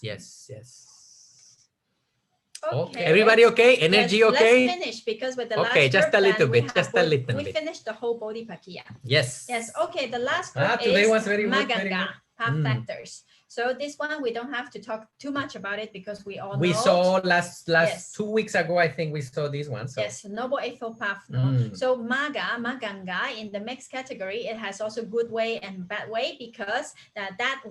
Yes. Okay. Everybody okay? Energy okay? Let's finish, because with the last group, just a little bit. We finished the whole Bodhipakkhiya. Yes. Okay, the last group today is was very Maganga, half factors. So this one, we don't have to talk too much about it, because we all know. We saw last 2 weeks ago, I think we saw this one. So. Yes, Noble Eightfold Path. So Maganga, in the mixed category, it has also good way and bad way, because that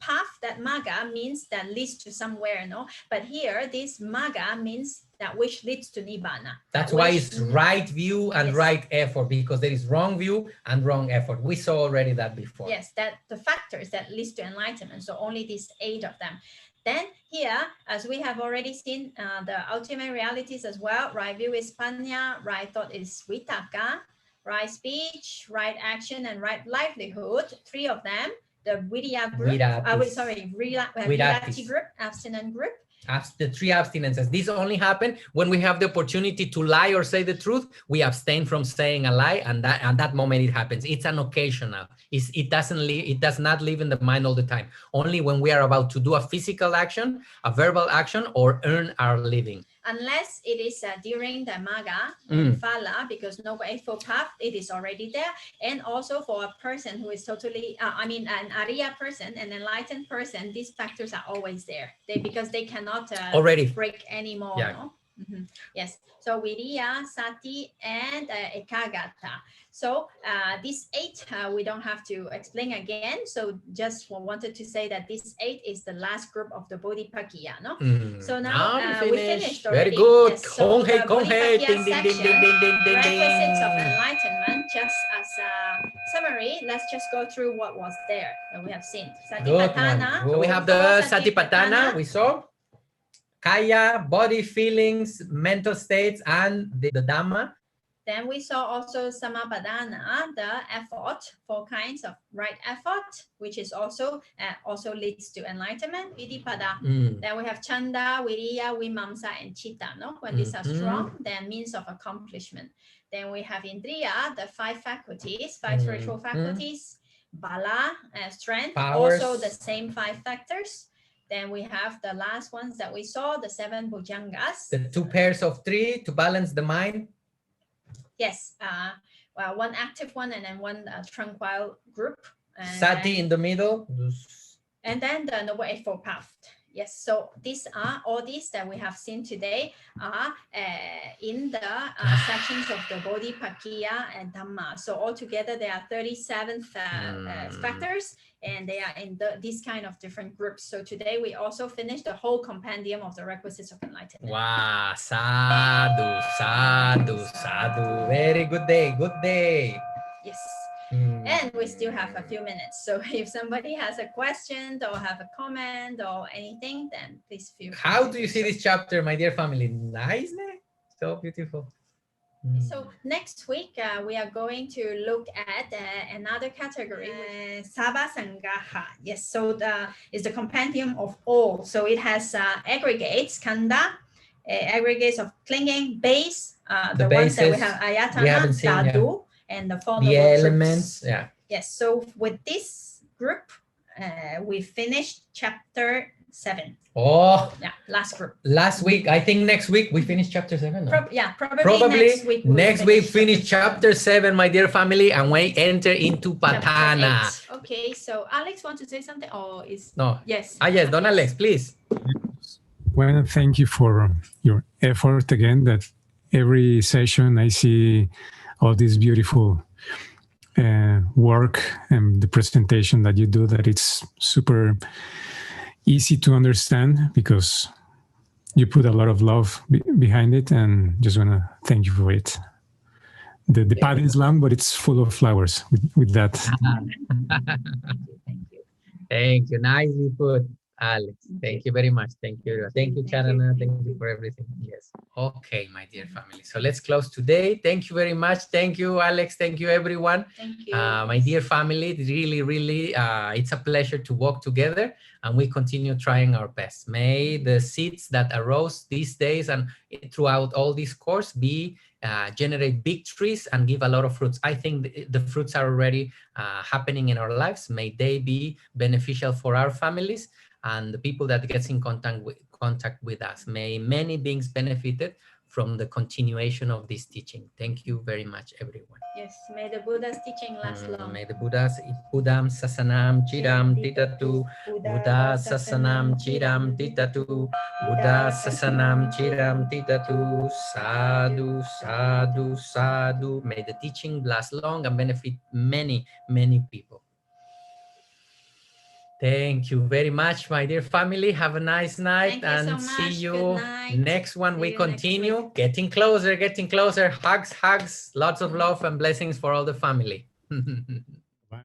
path, that Magga, means that leads to somewhere, but here this Magga means that which leads to Nibbana. That's why it's right view and right effort, because there is wrong view and wrong effort. We saw already that before. Yes, that the factors that leads to enlightenment. So only these 8 of them. Then here, as we have already seen, the ultimate realities as well. Right view is Panya, right thought is Vitakka, right speech, right action, and right livelihood. 3 of them. The Vidya group, Virati group, abstinent group. The 3 abstinences. These only happen when we have the opportunity to lie or say the truth. We abstain from saying a lie, and that moment it happens. It's an occasional. It does not live in the mind all the time. Only when we are about to do a physical action, a verbal action, or earn our living. unless it is during the Magga and Phala, because Noble Eightfold Path, it is already there. And also for a person who is totally, an Arya person, an enlightened person, these factors are always there. Because they cannot already break anymore. Yeah. No? Yes. So Viriya, Sati, and Ekagata. So these 8 we don't have to explain again. So just wanted to say that this 8 is the last group of the Bodhipakkhiya. No. So now we finished already. Very good. Yes. So the Bodhipakkhiya Ding, ding, ding, section, ding, ding, ding, Requisites of ding. Enlightenment. Just as a summary, let's just go through what was there that we have seen. Sati Good Patana. one. So we have the Sati Patana. We saw Kaya, body, feelings, mental states, and the Dhamma. Then we saw also Samapadana, the effort, 4 kinds of right effort, which is also leads to enlightenment. Idi Pada. Then we have Chanda, Viriya, Vimamsa, and Chitta. No, when these are strong, then means of accomplishment. Then we have Indriya, the 5 faculties, 5 spiritual faculties. Bala, strength, powers. Also the same 5 factors. Then we have the last ones that we saw, the 7 bhujangas. The 2 pairs of 3 to balance the mind. Yes, well, 1 active one and then 1 tranquil group. Sati in the middle. And then the Noble Eightfold Path. Yes, so these are all these that we have seen today are in the sections of the Bodhipakkhiya and Dhamma. So altogether there are 37 factors, and they are in these kind of different groups. So today we also finished the whole compendium of the requisites of enlightenment. Wow, sadhu, sadhu, sadhu. Very good day, good day. Yes. And we still have a few minutes. So if somebody has a question or have a comment or anything, then please feel free. How do you see this chapter, my dear family? Nice, ne? So beautiful. So next week, we are going to look at another category, Sabha Sangaha. Yes, so it's the compendium of all. So it has aggregates, Kanda, aggregates of clinging, base, the ones that we have Ayatana, Dhatu, and the 4 noble elements. truths. Yes, so with this group, we finished chapter 7. Oh, yeah, last group. Last week, I think next week we finish chapter 7. No? Probably next week finish chapter 7, my dear family, and we enter into Patana. Okay, so Alex want to say something, or is no? Yes. Yes, Don Alex, please. Well, thank you for your effort again. That every session I see all this beautiful work and the presentation that you do, that it's super easy to understand because you put a lot of love behind it, and just want to thank you for it. The path is long, but it's full of flowers with that. Thank you. Nicely put, Alex. Thank you very much. Thank you. Thank you, Charana. Thank you for everything. Yes. Okay, my dear family. So let's close today. Thank you very much. Thank you, Alex. Thank you, everyone. Thank you. My dear family, really, it's a pleasure to walk together, and we continue trying our best. May the seeds that arose these days and throughout all this course generate big trees and give a lot of fruits. I think the fruits are already happening in our lives. May they be beneficial for our families and the people that gets in contact with us. May many beings benefited from the continuation of this teaching. Thank you very much, everyone. Yes, may the Buddha's teaching last long. May the Buddha's Buddham Sasanam Chiram Titatu, Buddha Sasanam Chiram Titatu, Buddha Sasanam Chiram Titatu, Sadhu, Sadhu, Sadhu. May the teaching last long and benefit many, many people. Thank you very much, my dear family. Have a nice night, and see you next one. We continue getting closer, getting closer. Hugs, hugs, lots of love and blessings for all the family.